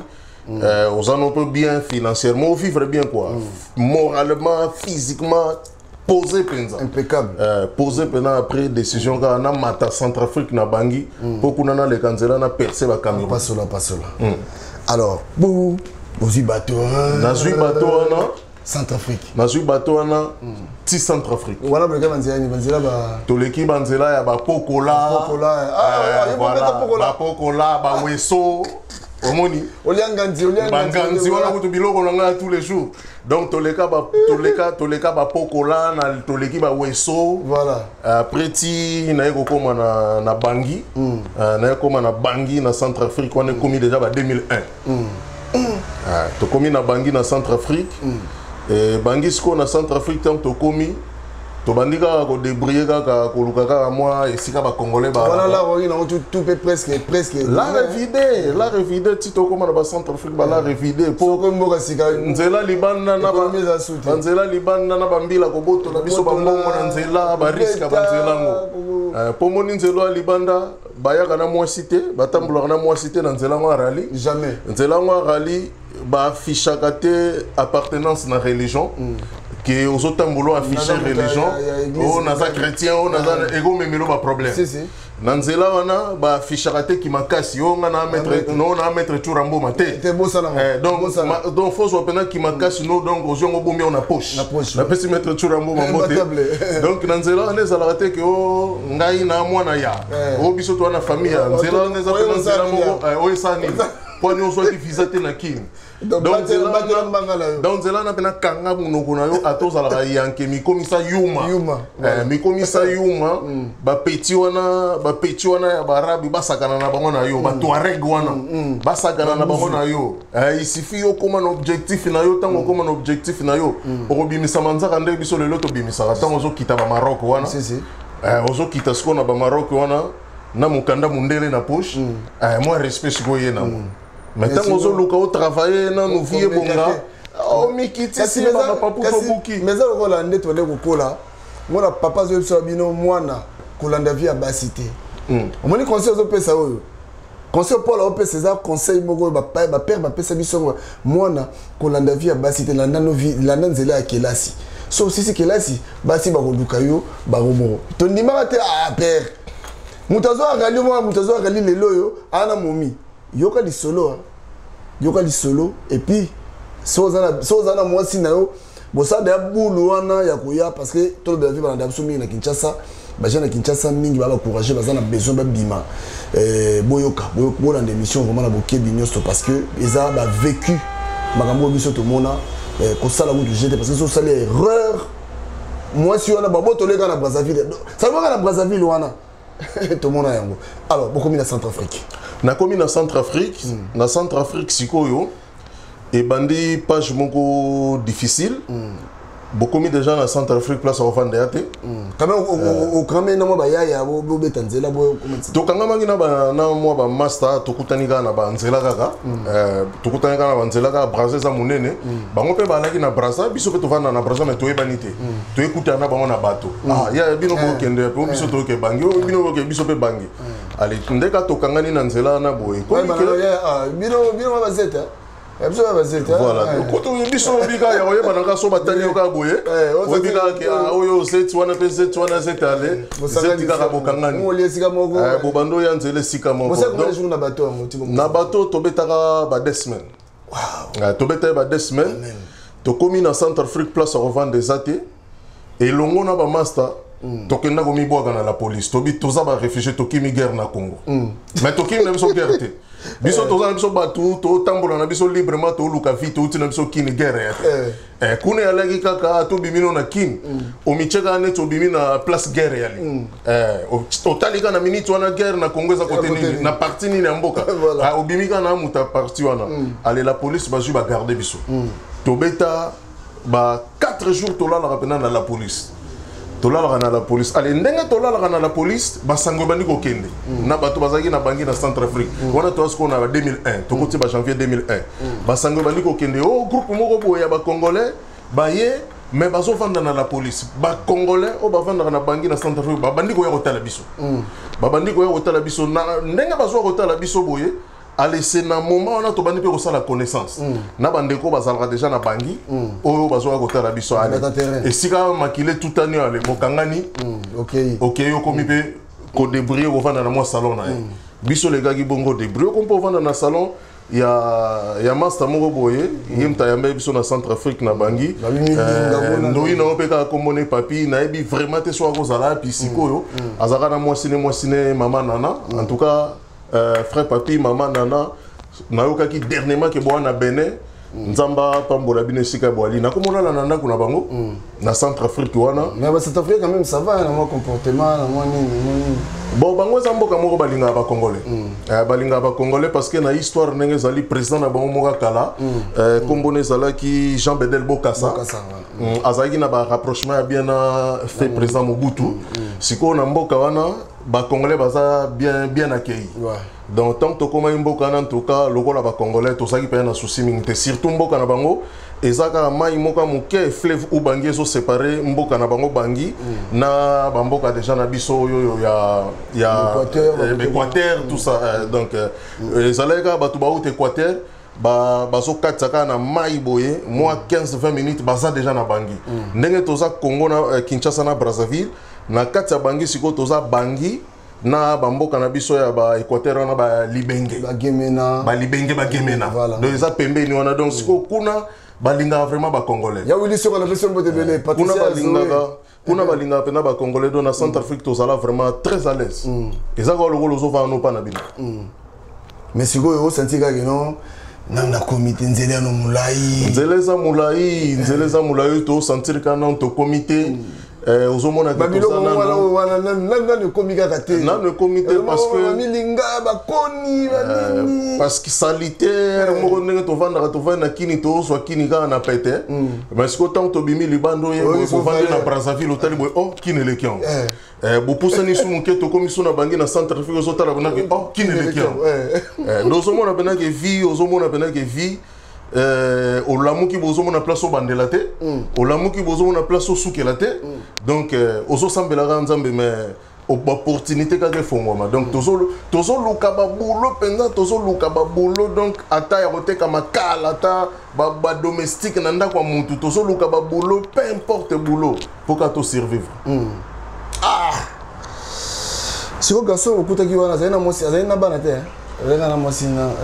aux en un peu bien financièrement vivre bien quoi moralement physiquement posé penza impeccable posé pendant après décision ka na mata Centrafrique na bangi beaucoup na le kanzela na percer ba Cameroun pas cela alors bou ozi bateau na zui bateau na Centrafrique na zui bateau na ti Centrafrique voilà le gars banzela ba to l'équipe banzela ya ba pokola ba pokola ba weso omoni olianganzi wana kutu biloko nanga tous les jours donc toleka ba pokola na toleki ba weso voilà après ti na yeko koma na bangi na yeko koma na bangi na Centrafrique on est commis déjà ba 2001 to commis na bangi na Centrafrique et bangi sko na Centrafrique tant to commis to bandika ko débrouiller kaka ko lukaka moi esika ba congolais ba voilà là on a tout presque la revidé ti to koma na ba Centrafrique ba la revidé pour ko mboka sika nzela libanda na ba nzela libanda na bambila ko boto na biso ba mbongo na nzela ba risque ba nzela ngo po moni nzela libanda ba yaka na moi cité ba tambola na moi cité na nzela ngo rali jamais nzela ngo rali ba fichaka te appartenance na religion que aux autres boulot afficher religion on a chrétien on a ego memelo ba problème nanzela wana ba afficher qui makasi on na mettre turambo maté donc faut soit pendant qui makasi no donc aux gens bombi on a poche na pesi mettre turambo mamoté donc nanzela on les a que o ngai na mwana ya o biso to na famille nanzela on les a nanzela mo o sani pour nous soit diffusé na king donc nzela na pena kanga munoko na yo atozala yanke mikomisa yuma mikomisa yuma ba petit wana ya barabi basakana na bango na yo ba tuareg wana basakana na bango na yo il suffit yo comme un objectif na yo tango comme un objectif na yo okobimisa manzaka nde biso lelo to bimisa tango zo kita ba Maroc wana ozo kita sko na ba Maroc wana na mukanda mundele na poche moi respect siko ye na maintenant on zo luka au travailler na nous vie bonga oh mikiti si ba papu to buki mais ça ko la ndeto le ko kola mona papa zo biso bino mwana kolanda vie ya basité omoni conseil zo pesa oyo conseil Paul o pesa za conseil moko ba père ba pesa biso mwana kolanda vie ya basité la nano vie la nanzela ya kelasi so si kelasi basi ba ko luka yo ba romo to ndima te père mutazo agali mo mutazo agali lelo yo ana momi yoka li solo et puis sozana mwasi na yo bosa da bulu wana ya koya parce que tout le vie bana dabso mingi na Kinshasa bajeune à Kinshasa mingi va encourager bazana besoin ba bima boyoka dans des missions vraiment na boké binyosto parce que eza ba vécu makambo biso to mona ko sala mutu jeter parce que so sala erreur moi si on a babo to leka na Brazzaville ça va na Brazzaville wana to mona yango alors beaucoup na Centrafrique na komi na Centrafrique na Centrafrique sikoyo et bandi page moko difficile beaucoup déjà na Centrafrique place au Vandéate quand même au cramé na mo ba ya bo betanzela bo to kanga mangina ba na mo ba master to kutanika na ba nzela kaka to kutanika na ba nzela kaka Brazza za munene bango pe balaki na Brazza biso pe to vanda na Brazza mais to ebanité to écouter na bango na bato ya bino bo kende pe biso to ke bangi bino bo ke biso pe bangi allez ndeka to kanga ni na nzela na boye ko bino ba zeta voilà quand on dit son biga ya oye bananga so batali yo ka boye o biga ke oyo set wana pe set wana set ale set ka bokangani mo lesika moko bo bando ya nzele sika moko na bateau to betaka ba 2 semaines wow to betaka ba 2 semaines to komi na Centrafrique place à revendre des athées et longo na ba master to kenda ko mi boaka na la police to bi to za ba réfugié to kimi guerre na Congo mais to kimi na biso guerre te biso tozana biso batu to tambola na biso librement to luka vite to tina biso kini guerre ya kuna ya lagi kaka to bimino na kini o micheka ne to bimina place guerre ya li o talika na minute wana guerre na Congo za côté nini na parti nini ya mboka o bimika na muta parti wana allez la police ba ju ba garder biso to beta ba 4 jours to la rapena na la police tolalaka na la police allez ndenge tolalaka na la police basango bandi ko kende na bato bazaki na bangi na Centrafrique wana to asko na 2001 to koti ba janvier 2001 basango bandi ko kende o groupe moko boya ba congolais baye mais bazo vanda na la police ba congolais o ba vanda na bangi na Centrafrique ba bandi ko ya kotala biso ba bandi ko ya kotala biso na ndenge bazo kotala biso boye allez c'est na moment on a to bandi pe ko sala connaissance na bandeko bazalaka déjà na bangi oyo bazoka kotala biso ale et sika makile tout année ale bokangani OK yo komi pe ko débrouiller ko vanda na moi salon na biso les gars qui bongo débrouiller ko vanda na salon ya master moko boye yemta yambe biso na Centrafrique na bangi ndoi na opeka komone papi na ebi vraiment te so ko zala puis sikoyo azaka na moi sine mama nana en tout cas frère papi maman nana nayoka ki dernièrement ke boana Benin nzamba pambola bine sika boali na komona la nana kuna bango na Centrafrique wana mais ba Centrafrique quand même ça va na mon comportement na moi nini bon bango zamboka moko balinga ba congolais balinga ba congolais parce que na histoire ndenge zali président na bango moka kala kombone zala ki Jean Bedel Bokassa azaki na ba rapprochement bien na fait président Mobutu siko na mboka wana ba congolais baza bien accueilli donc tant que comme mboka en tout cas lokola ba congolais to saki pe na souci mingte surtout mboka na bango ezaka mai moka moke fleuve ou bangi so séparé mboka na bango bangi na ba mboka déjà na biso yo ya Équateur tout ça donc ezalaka batu ba out Équateur bazo katsaka na mai boye moi 15-20 minutes baza déjà na bangi ndenge toza Congo na Kinshasa na Brazzaville na katsa bangi siko toza bangi na bamboka na biso ya ba Équateur na ba libenge ba gemena donc eza pembeni wana donc siko kuna balinga vraiment ba congolais ya wili soko na beso mbote bele kuna balinga pena ba congolais do na Centrafrique tozala vraiment très à l'aise eza ko lokolo zo va no pa na bino mais siko yo sentika que non na comité nzela no mulai nzela za mulai to sentir kana to comité ozomona que tout ça parce que sanitaire moko ndenge to vanda kini to so kini ka na pete parce que tant to bimi libando ye ko vanda na Brazzaville hôtel boy oh kini le kion bo pusani su monke to commission na bangi na Centrafrique zo tala bana ke oh kini le kion ozomona bana ke vie ozomona bana ke vie olamuki bozo na place au bandelate olamuki bozo na place au soukelate donc ozo sambela nzambe mais opportunité ka ke fongoma donc tozo luka ba boulot pendant tozo luka ba boulot donc ata ya koteka makala ata ba domestique na ndako ya mutu tozo luka ba boulot peu importe boulot pour ka to survivre siko garçon okutaki wana zaina mosi zaina bana te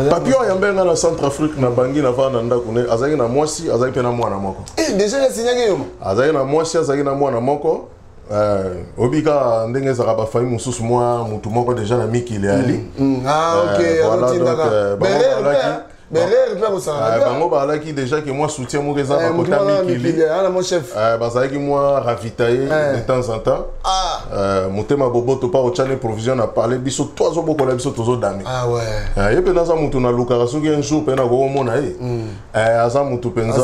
papio yambenga na Centrafrique na bangi na vana ndako ne azaki na mwasi azaki pe na mwana moko déjà ya signaki yo azaki na mwasi azaki na mwana moko Obika ndenge za ba famille mususu moi mutu moko déjà na miki il est ali. OK, voilà donc bango balaki déjà que moi soutien mo reza ba kota miki mon chef bazaki moi ravitailler de temps en temps motema boboto pa ochane provision a parler biso tozo boko la biso tozo dami ye pe dans mutu na luka soki un jour pe na go mona aza mutu penza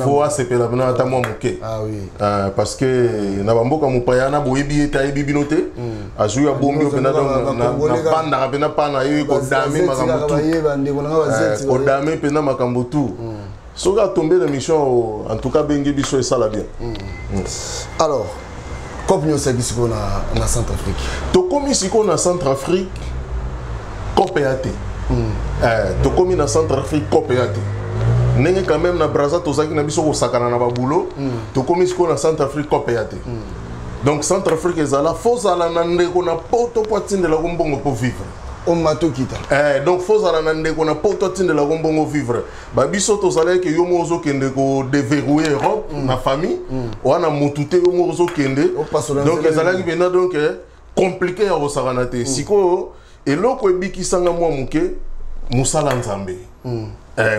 faut asepela bana ata moi moke parce que na bamboka mupaya na boyebi eta bibinote azu ya bombi pe na na banda pe na pana ye ko dami makambo kodame pena makambo tout soki atombe na mission en tout cas bengi biso esala bien. Alors kopi nyonso siko na Centrafrique tokomi siko na Centrafrique kopea te tokomi na Centrafrique kopea te ndenge quand même na Brazza tozaki na biso kosakana na babulo tokomi siko na Centrafrique kopea te donc Centrafrique ezala fozala na ndeko na poto po atindela kombongo po vivre donc faut aller ndeko na poto tindela kombongo vivre ba biso to zala ke yo mozo kende ko déverrouiller Europe na famille wana mutute yo mozo kende donc ezala ki bena donc compliqué ya osakana te siko eloko ebikisanga mwa muke musala nzambe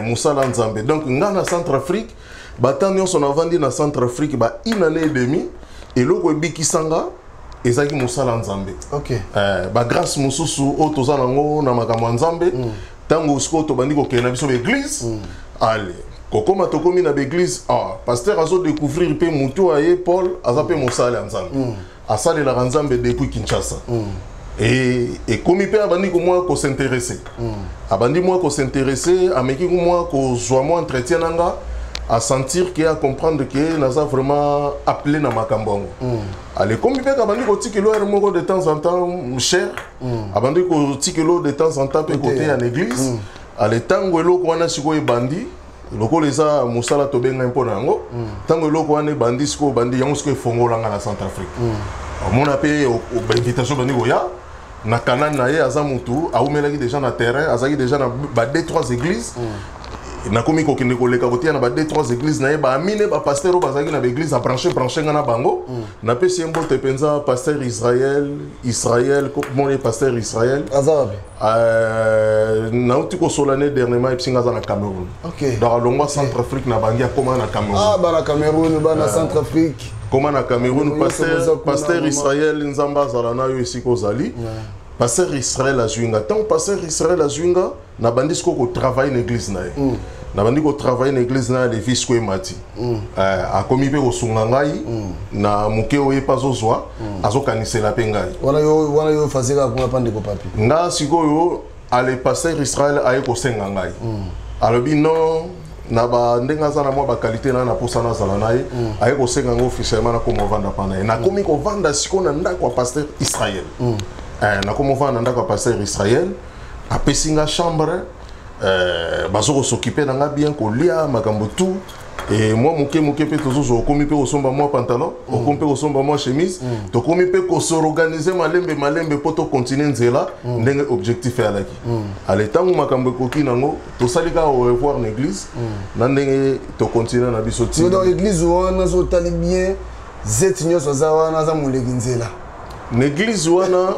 musala nzambe donc nga na Centrafrique batani on son avandi na Centrafrique ba une année et demie eloko ebikisanga ezaki musala nzambe. OK. Ba grâce mususu o tozana ngo na makambo nzambe tango siko to bandi ko kena biso église. Allez. Kokoma tokomi na église pasteur azo découvrir pe mutu aye Paul azape musala nzambe. Asale la nzambe depuis Kinshasa. Et comme pe abandi ko moi ko s'intéresser. Abandi moi ko s'intéresser, ameki ko moi ko zwa moi entretien nanga. À sentir qu'il a comprendre que nous avons vraiment appelé dans ma cambongo. Allez, comme il peut abandonner au tikelo de temps en temps cher, abandonner au tikelo de temps en temps côté à l'église. Allez, tant que l'eau qu'on a sur les bandits, le coup les a musala tobenga un peu nango. Tant que l'eau qu'on a bandits sur bandits, y a aussi fongo langa la Centrafrique. Mon appel au invitation bandit goya. Na Canaan na ye azamutu, a oumelaki déjà na terrain, azaki déjà na ba 2-3 églises. Na komi ko kende ko leka kotia na ba 2-3 églises na ye ba amine ba pasteur bazaki na ba église a branché ngana bango na pesi mbote penza pasteur Israël ko mon pasteur Israël azabe na uti ko solane dernièrement epsinga za na Cameroun. OK. Dans longa Centrafrique na bangia koma na Cameroun. Ba na Cameroun ba na Centrafrique. Koma na Cameroun pasteur Israël nzamba zala na yo esiko zali. Pasteur Israël a Zwinga. Tant pasteur Israël a Zwinga, na bandi ko travailler une église na. Na bandi ko travailler une église na les fils ko mati. A komi pe ko sunga ngai na muke oye pazozwa azo kanisela pe ngai. Wana yo fazeka ko pande ko papi. Nga sikoyo ale pasteur Israël aye ko senga ngai. Alobi non na ba ndenga za na mwa ba qualité na posa na zala naye aye ko senga ngo officiellement na ko mo vanda pana. Na komi ko vanda siko na ndako pasteur Israël. Na comme on va dans le pasteur Israël, à Pessinga chambre, bazo s'occuper dans bien colia, makambo tout. Et moi, moke pe tozo komi pe osomba moi pantalon, okomi pe osomba moi chemise, to komi pe ko s'organiser malembe poto continuer nzela, ndenge objectif ya laki. Ale tangu makambo koki nango, to salika au revoir l'église, na ndenge to continuer na biso ti. Dans l'église wana zo tali bien, zetinyo so za wana za muleki nzela. L'église wana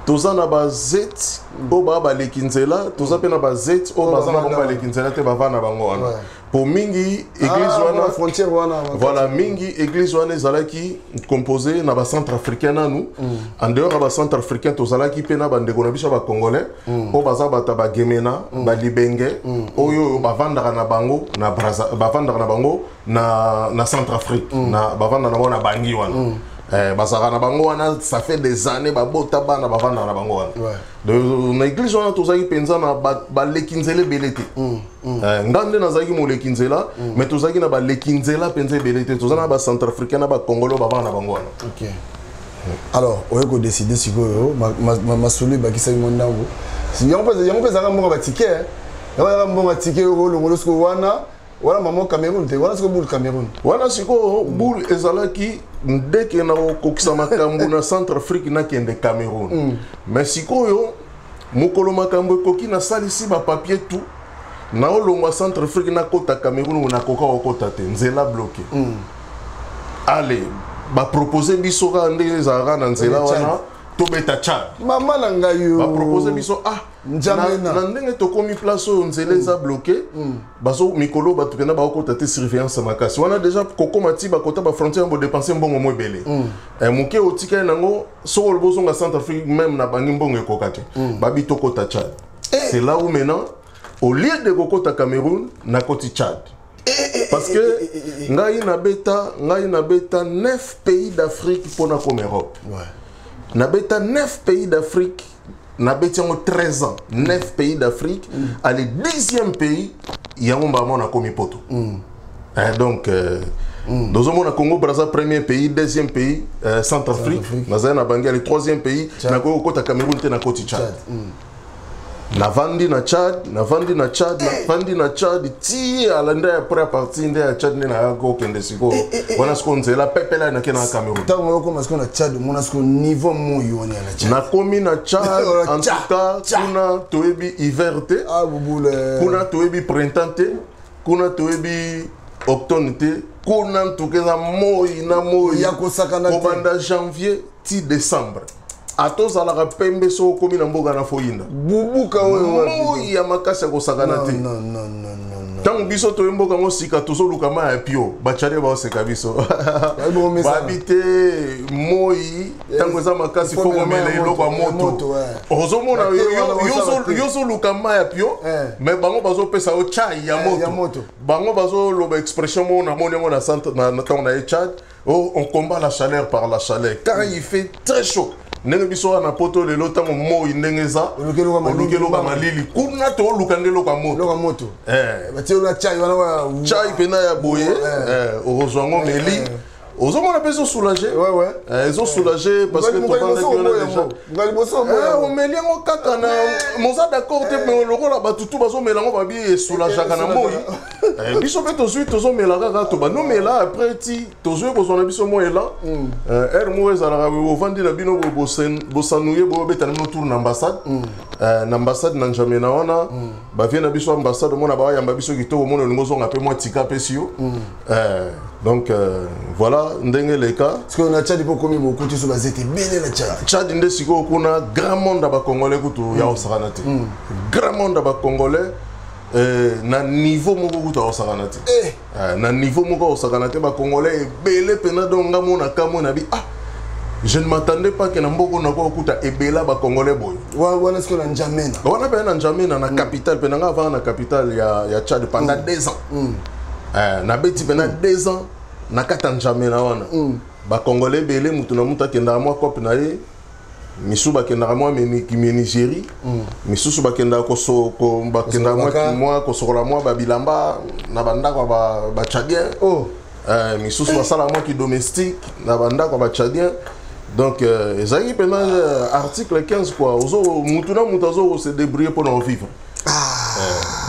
toza na ba zet o ba lekinzela toza pe na ba zet o ba na ba lekinzela te ba vana bango wana pour mingi église wana frontière wana voilà mingi église wana ezalaki composé na ba centrafricain nanu en dehors na ba centrafricain tozalaki pe na ba ndeko na biso ba congolais o baza bata ba gemena ba libenge oyo ba vandaka na bango na Brazza ba vandaka na bango na Centrafrique na ba vandaka na bango na bangi wana basaka na bango wana ça fait des années babota bana bavanda na bango wana na église wana tozaki penza na balekinzela belete ngande nazaki molekinzela mais tozaki na balekinzela penza belete tozana ba centrafricain na ba congolais bavanda na bango wana. OK. Alors oyeko décider sikoyo masolo bakisa mondango yango pesa ka mbonga batike ya mbonga tike yo longolo siko wana wala maman Cameroun te wala siko boule Cameroun wana siko boule ezalaki ndeke na kokisa makambo na Centrafrique na kende Cameroun mais siko yo mokolo makambo koki na salisi ba papier tout na olongwa Centrafrique na kota Cameroun na koka okota te nzela bloqué allez ba proposer biso ka ndenge ezalaka na nzela wana tobeta Tchad mama na ngai yo ba proposer biso na ndenge tokomi place oyo nzela eza bloqué bazo mikolo bato pena bakota te surveillance makasi wana déjà kokoma ti bakota ba frontière bo dépenser mbongo mo ebele moke otika nango soko lobozonga Centrafrique même na bangi mbongo ekoka te babi tokota Tchad c'est là où maintenant au lieu de kokota Cameroun na koti Tchad parce que ngai na beta 9 pays d'Afrique pour na comme Europe na beta 9 pays d'Afrique na beta 13 ans 9 pays d'Afrique à le 10e pays yango ba mona komi poto donc dans le Congo Brazza premier pays deuxième pays Centrafrique na bangi le 3e pays na kota Cameroun te na koti Tchad Navandi na Tchad ti alanda après partir de Tchad na go kende siko wana sko nzela pepela na kena Cameroun tango ko masko na Tchad mona sko niveau moyo na Tchad na komi na Tchad en tout cas kuna toebi hiver te kuna toebi printemps te kuna toebi automne te kuna tukeza moyi na moyi ya kosakana te banda janvier ti décembre atos ala rapembe so komi na mboga na foyinda bubuka wewe ya makasi ya kosakana te tango biso to mboga ngo sika tozo luka ma ya pio bachare ba oseka biso babite moyi tango za makasi fo komela eloko ya moto ozomona yozo luka ma ya pio mais bango bazo pesa o chai ya moto bango bazo loba expression mo na moni ngo na centre na tango na Tchad on combat la chaleur par la chaleur car il fait très chaud ndenge biso na poto lelo tango moyi ndenge za olukelo ba malili kuna to olukangelo kwa moto batio na chai wana wa chai pena ya boye ozongo meli ozomona peso soulager ezo soulager parce que to bande déjà on meli ngo kaka na moza d'accord te mais lokola batutu bazo melango babi soulager kana moyi biso pe tozui tozo melaka kaka to bano mela après ti tozui kozona biso moyi là mo ezala o vandi na bino bosanouye bo betana no tour na ambassade na N'Djamena wana ba vient na biso ambassade mona ba yamba biso kitoko mona ngozonga pe moi tika pesio donc voilà ndenge les cas parce que na Tchad pour komi beaucoup sur bazete bene na Tchad nde siko kuna grand monde ba congolais kutu ya osakana te grand monde ba congolais na niveau moko kutu osakana te na niveau moko osakana te ba congolais ebele pena donga mona kamo na bi je ne m'attendais pas que na mboko na ko kuta ebela ba congolais boy wana siko na N'Djamena wana pe na N'Djamena na capitale pena nga va na capitale ya Tchad pendant 2 ans na beti pena 2 ans na kata N'Djamena wana ba congolais belé mutu na muta kenda mwa cop na ye misu ba kenda mwa Nigeria misu ba kenda ko ba kenda mwa ko sokola mwa ba bilamba na banda kwa ba Tchadien misu ba sala mwa ki domestique na banda kwa ba Tchadien donc ezaki pena article 15 quoi ozo mutu na mutazo se débrouiller pour en vivre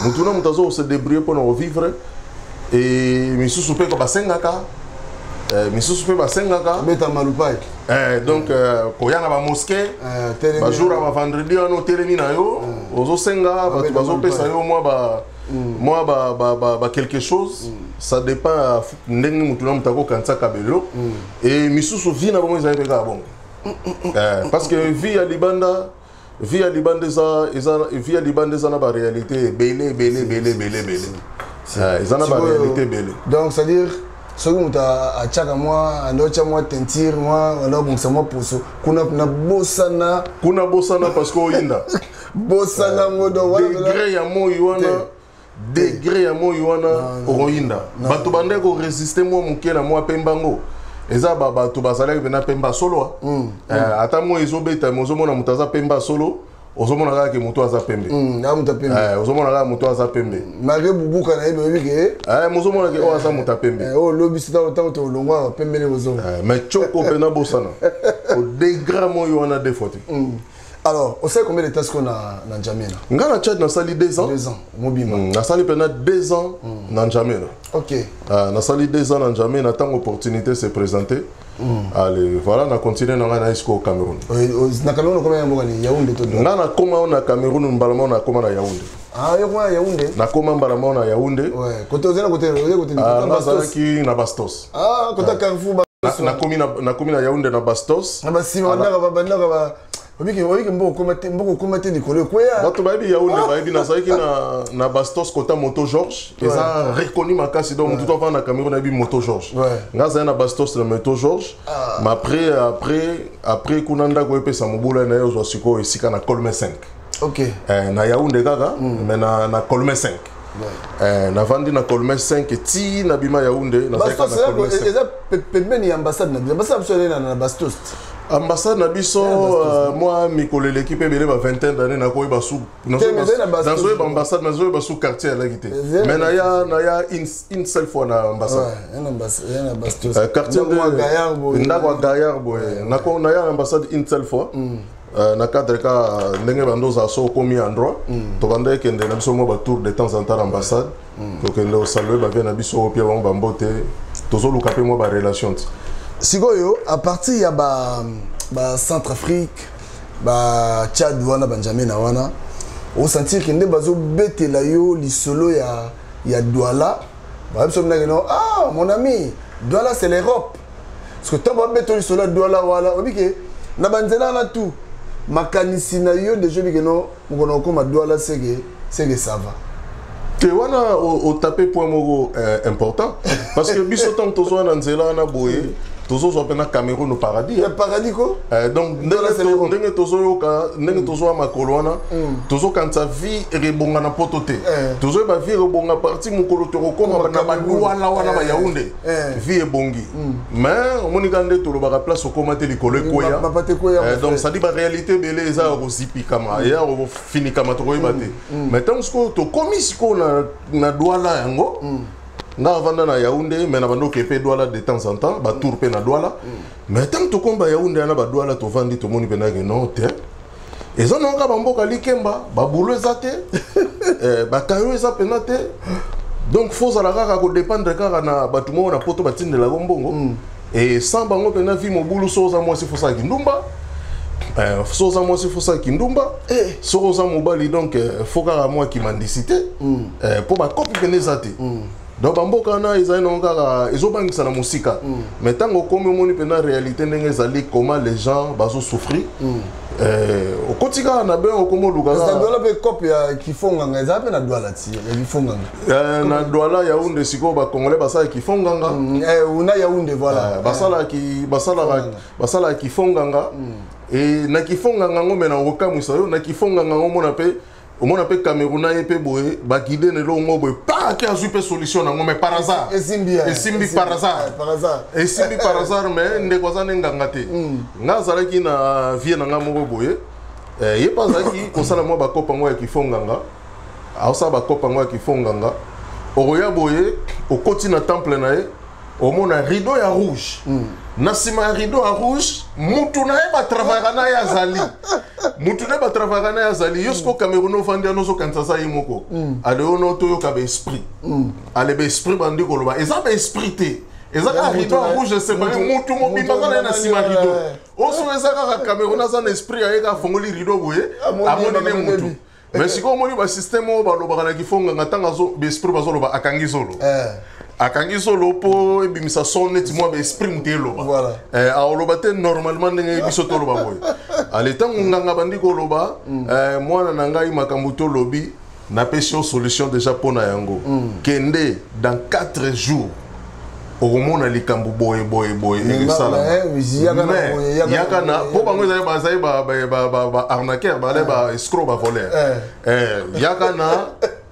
mutu na mutazo se débrouiller pour en vivre et misusu pe ko basengaka beta malupai donc koyanga ba mosquée ba jour ba vendredi on telemi na yo ozo senga ba bazo pesa yo moi ba quelque chose ça dépend ndenge mutu na mutako kansa kabelo et misusu vi na bongo ezali ka bon parce que vi ya libanda za na ba réalité belé ils en ont la réalité belle. Donc c'est à dire ce que muta a chaka moi andocha moi tentir moi alors bon ça moi poso kuna na bosana parce que oyinda bosana modo wala degré ya mo yuana oyinda bato bande ko résister moi mukela moi pembango eza bato bazalaki bena pemba solo ata mo ezobeta mozomona mutaza pemba solo ozomona kaka ke moto aza pembe ozomona kaka moto aza pembe malgré bubuka na yebe bike mozomona ke o aza moto pembe lobi sita otango to longwa pembe ne bozo mais choko pena bosana au dégramo yona défaut. Alors, on sait combien de temps qu'on a dans N'Djamena? Nga na Tchad na sali 2 ans. 2 ans, mobile. Na sali pena 2 ans dans N'Djamena. OK. Na sali 2 ans dans N'Djamena tant opportunité s'est présentée. Allez, voilà, on a continué na jusqu'au Cameroun. Na Cameroun combien de Yaoundé to? Nga na koma na Cameroun mbalama na koma na Yaoundé. Ah, yo kwa Yaoundé? Na koma mbalama na Yaoundé. Ouais, côté na Bastos. Ah, côté Carrefour. na komi na Yaoundé na Bastos. Na basima bandaka Obiki mbo komate likolo kwea. Bato bayebi Yaoundé bayebi na saiki na Bastos kota Moto Georges. Eza reconnu makasi donc tout avant na Cameroun bayebi Moto Georges. Ngaza na Bastos na Moto Georges. Mais après kunanda ko epesa mobula na yo siko esika na Colme 5. OK. Na Yaoundé kaka mais na Colme 5. Na vandi na Colme 5 ti na bima Yaoundé na saika na Colme 5. Eza pembeni ambassade na Bastos. Ambassade na biso moi mikolo l'équipe belé ba vingtaine d'années na ko ba sous dans ce ambassade na zo ba sous quartier la gité mais na ya une seule fois na ambassade un Bastos quartier de ndako Gaillard boy na ko na ya ambassade une seule fois na cadre ka ndenge bandoza so komi endroit to banda kende na biso mo ba tour de temps en temps ambassade to kende o saluer ba vient na biso pia ba mbote tozo luka pe mo ba relation. Sigoyo, à partir il y a Centrafrique, Tchad, Benjamin, on sentit qu'il y a des bateaux solo il y a Douala. Ah, mon ami, Douala c'est l'Europe. Parce que tant que tu as solo Douala, voilà, on dit que na banzela na tout. Makanisi na yo déjà que non, on comme Douala c'est que ça va. Tu wana au tapé point moko important parce que biso tant tozo na nzela na boye tozo zo pena Cameroun au paradis. Le paradis quoi? Donc ndenge tozo yoka ndenge tozo makolo wana tozo quand sa vie rebonga na potote. Tozo ba vie rebonga parti mukolo to koma na ba Douala wana ba Yaoundé. Vie ebongi. Mais omoni kande to lo ba place au komate likolo koya. Donc ça dit ba réalité belé eza osipi kama ya o fini kama to koyebate. Mais tant que to komisi ko na Douala yango. Na vanda na Yaoundé mais na bando kepe Douala de temps en temps ba tour pe na Douala mais tant to komba Yaoundé na ba Douala to vandi to moni pena ke non te ezo no ka bamboka likemba ba bulo ezate ba kayo eza pena te donc faut za la kaka ko dépendre kaka na batu mo na poto batinde la gombongo et sans bango pena vi mo bulu so za mo si fosa kindumba so za mo si fosa kindumba so za mobali donc faut kaka moi qui mendicité pour ba copie pena ezate. Donc bamboka na ezali na ngaka ezobangisa na musika mais tango komi moni pena réalité ndenge ezali comment les gens bazo souffrir au kotika na be okomo luka ça doit be copie qui fonganga ezali pe na Douala ti qui fonganga na Douala Yaoundé siko ba congolais basala qui fonganga una Yaoundé voilà basala qui fonganga et na qui fonganga ngombe na okamwisa yo na qui fonganga ngomona pe au moins peu Camerounais pe boye ba guider ne lo ngobo pas qui a super solution na mais par hasard et simbi par hasard mais ndeko za nganga te nga zala ki na vie na ngamo boye ye pas za ki ko sala mo ba kopa ngo ya kifonganga ausa ba kopa ngo ya kifonganga oya boye au koti na temple na ye au mona rideau ya rouge na sima rideau ya rouge mutu na e ba travailler na ya zali mutu na ba travailler na ya zali yosko Cameroun ofandi anozo kantsasa yimoko ale ono to yoka be esprit ale be esprit bandi ko loba eza be esprit te eza ka rideau rouge c'est pas mutu mo bimba na sima rideau oso eza ka Cameroun za na esprit ya ka fongoli rideau boye amoni ne mutu mais siko moni ba système o ba loba na kifonga ngatanga zo be esprit ba zo loba akangi zolo akangi solo po ebimisa sonnet moi be esprit mutelo voilà a olobate normalement ndenge biso to loba boy ale tango nganga bandi ko loba mwana na ngai makambo to lobi na pesio solution déjà pona yango kende dans 4 jours okomona likambo boy ekesala yakana po bango ezali ba arnaqueur ba ba escroc ba voleur yakana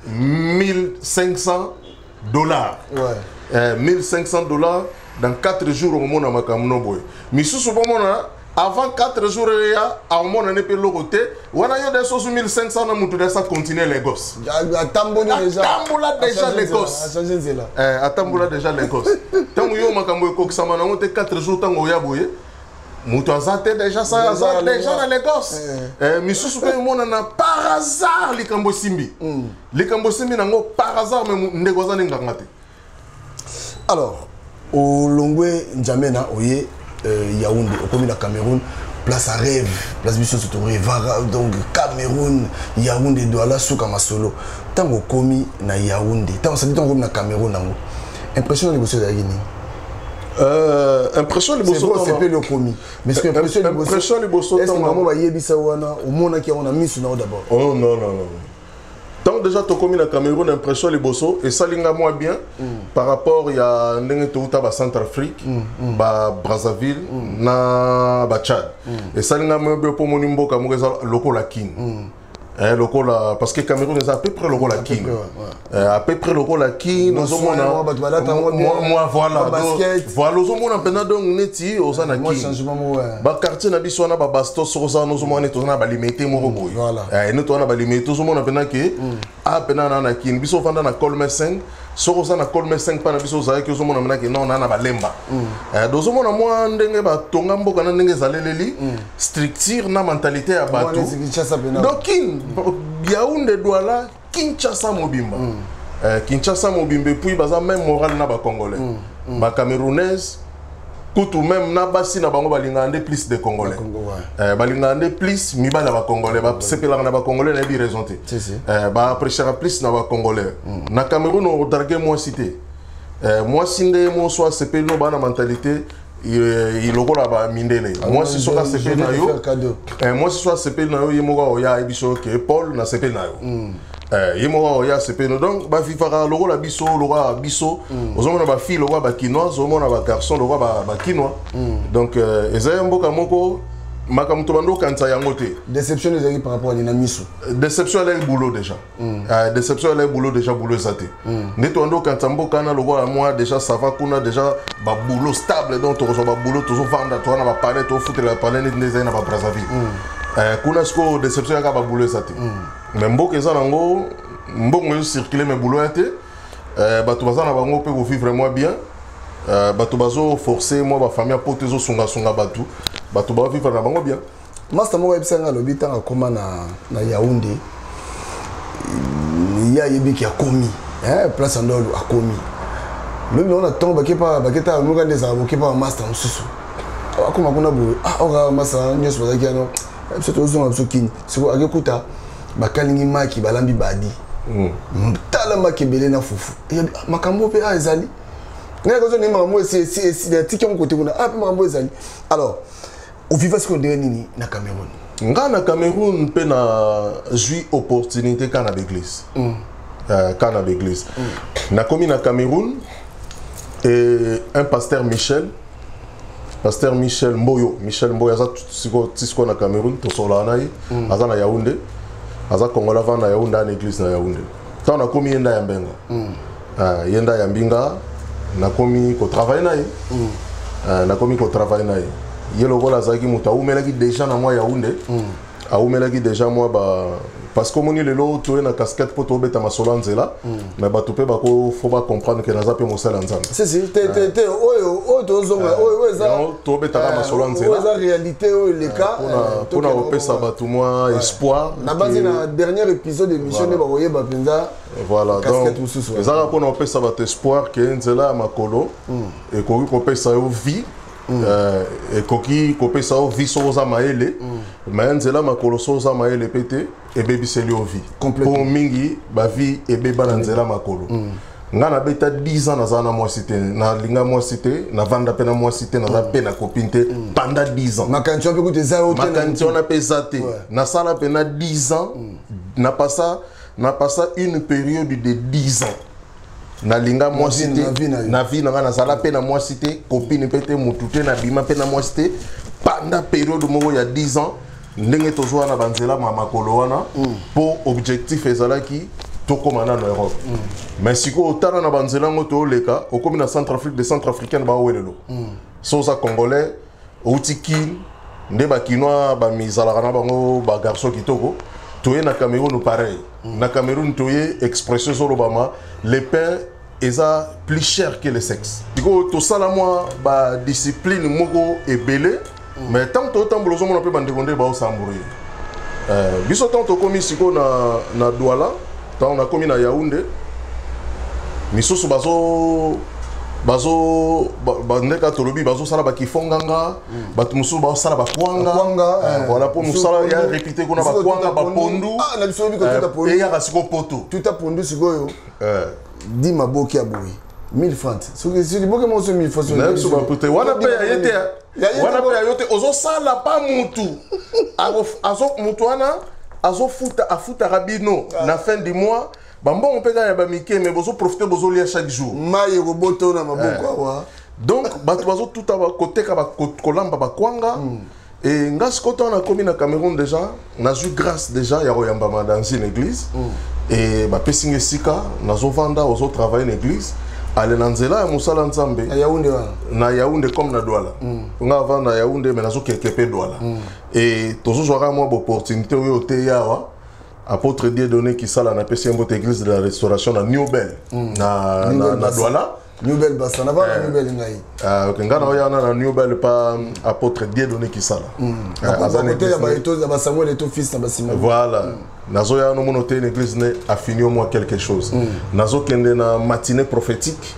$1,500 $1,500 dans 4 jours au monde à Makamno boy. Mais sous ce moment avant 4 jours à mon année pelo côté, on a eu des choses 1,500 na mutu de ça continuer les gosses. Atambola déjà les gosses. Atambola déjà les gosses. Tant yo makambo ko sama na monte 4 jours tango ya boye. Mutu azate déjà ça déjà les gosses. Mais sous ce moment na par hasard likambo simbi. Likambo simbi nango par hasard mais ndeko za nganga te. Alors, au Longwe N'Djamena, oye Yaoundé, au commune de Cameroun, place à rêve, place mission se trouve donc Cameroun, Yaoundé, Douala, Souka Masolo. Tant au commis na Yaoundé, tant ça dit tant comme na Cameroun nango. Impression de négocier avec Guinée. Impression les bossos. C'est pas le commis. Mais ce que impression les bossos. Est-ce que maman va y aller ça ou ana au monde qui on a mis sur nous d'abord. Oh non non non. Tant déjà tu commis la Cameroun impression les bossos et ça linga moi bien par rapport il y a ndenge to uta ba Centrafrique, ba Brazzaville, na ba Tchad. Et ça linga moi bien pour mon mboka mo loko la king. Parce que Cameroun est à peu près le rôle à qui à peu près le rôle à qui nous sommes moi voilà voilà nous sommes en peine donc neti aux ana qui ba quartier na biso na ba bastos rosa nous sommes en na ba limiter mo boy voilà nous on a ba limiter nous sommes en peine que a peine na qui biso fanda na Colme 5 sorosa na Colme 5 pa na biso za que nous sommes en peine que non na ba lemba nous sommes en moi ndenge ba tonga mboka na ndenge zaleleli structure na mentalité ya bato donc Yaoundé Douala, Kinshasa Mobimba. Kinshasa Mobimba, puis baza même moral na ba Congolais. Ba Camerounaise, koutou même na basi na bango balingande plus de Congolais. Balingande plus mibala ba Congolais, ba sepela na ba Congolais na bi raison té. Ba prêchera plus na ba Congolais. Na Cameroun on draguer moi cité. Moi sinde mo soit sepel no ba na mentalité il lokola ba mindele moi si soka sepel na yo moi si soka sepel na yo yemoka oya ebiso ke Paul na sepel na yo yemoka oya sepel donc ba vivara lokola biso lokola biso ozomona ba fille lokola ba kinois ozomona ba garçon lokola ba kinois donc ezaya mboka moko makamto bando kanza yango te déception ezali par rapport à Ninamiso déception elle boulot déjà déception elle boulot déjà boulot ça te neto ando kanza mboka na lokola moi déjà ça va kuna déjà ba boulot stable donc to ba boulot toujours vendre to na ba parler to foutre la parler ni ndeza na ba Brazzaville kuna sko déception ya ba boulot ça te mais mboka eza nango mbongo circuler mais boulot ya te ba to bazana bango pe ko vivre moi bien bato bazo forcer moi ba famille pour tezo sunga batu bato ba vivre na bango bien master mo websanga lobi tanga koma na Yaoundé ya yebi ki akomi place ndolo akomi lobi on attend baketa nuka ndeza bokepa master mususu akoma kuna bo oka master nyeso bazaki ano c'est ozonga sokini siko akekuta bakalingi maki balambi badi tala maki belé na fufu makambo pe ezali. Alors, au vivant ce qu'on dit na Cameroun. Na Cameroun peut na jouer opportunité quand avec l'église. Quand avec l'église. Na commis na Cameroun et un pasteur Michel Mboyo, ça c'est quoi na Cameroun, to sola naï, aza na Yaoundé, aza Congolais va na Yaoundé na église na Yaoundé. Tant na commis yenda yambenga. Yenda yambinga na komi ko travailler na komi ko travailler na yelo gola zaki muta umelaki déjà na moi Yaoundé umelaki déjà moi ba parce que moni lelo to na casquette pour to beta masolanze là mais ba to pe ba ko faut pas comprendre que na zape mosala nzambe si oyo to zonga oyo eza to beta masolanze là oyo réalité oyo le cas pour na opesa ba tout moi espoir na base na dernier épisode d'émission ne ba oyeba penza voilà donc ezala pour na opesa ba espoir que nzela makolo et ko opesa yo vie et koki kopesa o vie soza maele mais nzela makolo soza maele pété et bébé c'est lui vie pour mingi ba vie et bébé na nzela makolo ngana beta 10 ans na zana moi cité na linga moi cité na vanda pena moi cité na pena copinte pendant 10 ans makantion pe kote za hotel makantion na pesate na sala pena 10 ans na passa une période de 10 ans na linga moi cité na vie na sala pena moi cité copine pété mutute na bima pena moi cité pendant période moko ya 10 ans ndenge tozwa na banzela makolo wana pour objectif ezalaki tokomana na Europe mais siko otana na banzela ngoto leka okomi na Centrafrique de Centrafricaine ba welelo soza congolais outiki nde ba kinois ba mizala na bango ba garçon kitoko toye na Cameroun pareil na Cameroun toye expression sur Obama les pains eza plus cher que le sexe diko to sala moi ba discipline moko ebele mais tant que autant blozo mon peu bande gonde ba osamburi biso tant to komi siko na Douala tant on a komi na Yaoundé misusu bazo ndeka tolobi bazo sala ba kifonganga batu musu ba sala ba kwanga voilà pour musala ya répéter qu'on a ba kwanga ba pondu na biso bi ko tuta pondu et ya kasiko poto tuta pondu sikoyo di maboki aboui 1000 francs. Si tu dis que moi, c'est 1000 francs. Même si on peut wana pe ayete wana pe ayote ozo sala pa mutu azo mutu wana azo futa rabino na fin du mois bambo on peut gagner ba mike mais bozo profiter bozo lia chaque jour maye roboto na maboko wa donc bato bazo tout aba côté ka ba kolamba ba kwanga et ngas koto on a commis na Cameroun déjà na eu grâce déjà ya royamba dans une église et ba pesinge sika nazo vanda ozo travailler une église ale nanzela ya musala nzambe na Yaoundé comme na Douala nga avant na Yaoundé mais nazo quelque Douala et tozo joara moi opportunité au te yawa apôtre Dieu donné qui sala na pesi mbote église de la restauration na Newbel na Douala Newbel basa na ba Newbel ngai ok nga na yana na Newbel pas apôtre Dieu donné qui sala azane te ya ba etoza ba Samuel eto fils na basima voilà nazo ya no monote une église ne a fini au moins quelque chose nazo kende na matinée prophétique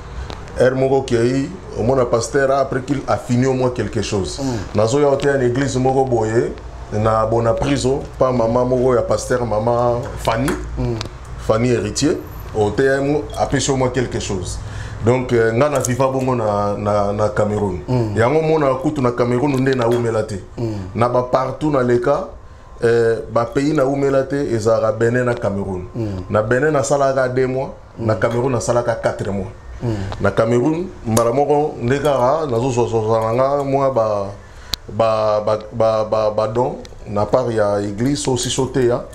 Moko qui au moins pasteur après qu'il a fini au moins quelque chose nazo ya une église moko boye na bona prison pas maman moko ya pasteur maman Fanny héritier au TM après au moins quelque chose donc nga na viva bongo na Cameroun yango mona kutu na Cameroun nde na umelate na ba partout na leka ba pays na umelate ezara Benin na Cameroun na Benin na salaka 2 mois na Cameroun na salaka 4 mois na Cameroun maramoko ndekara nazo sozanga moi ba don na part ya église aussi sauté ya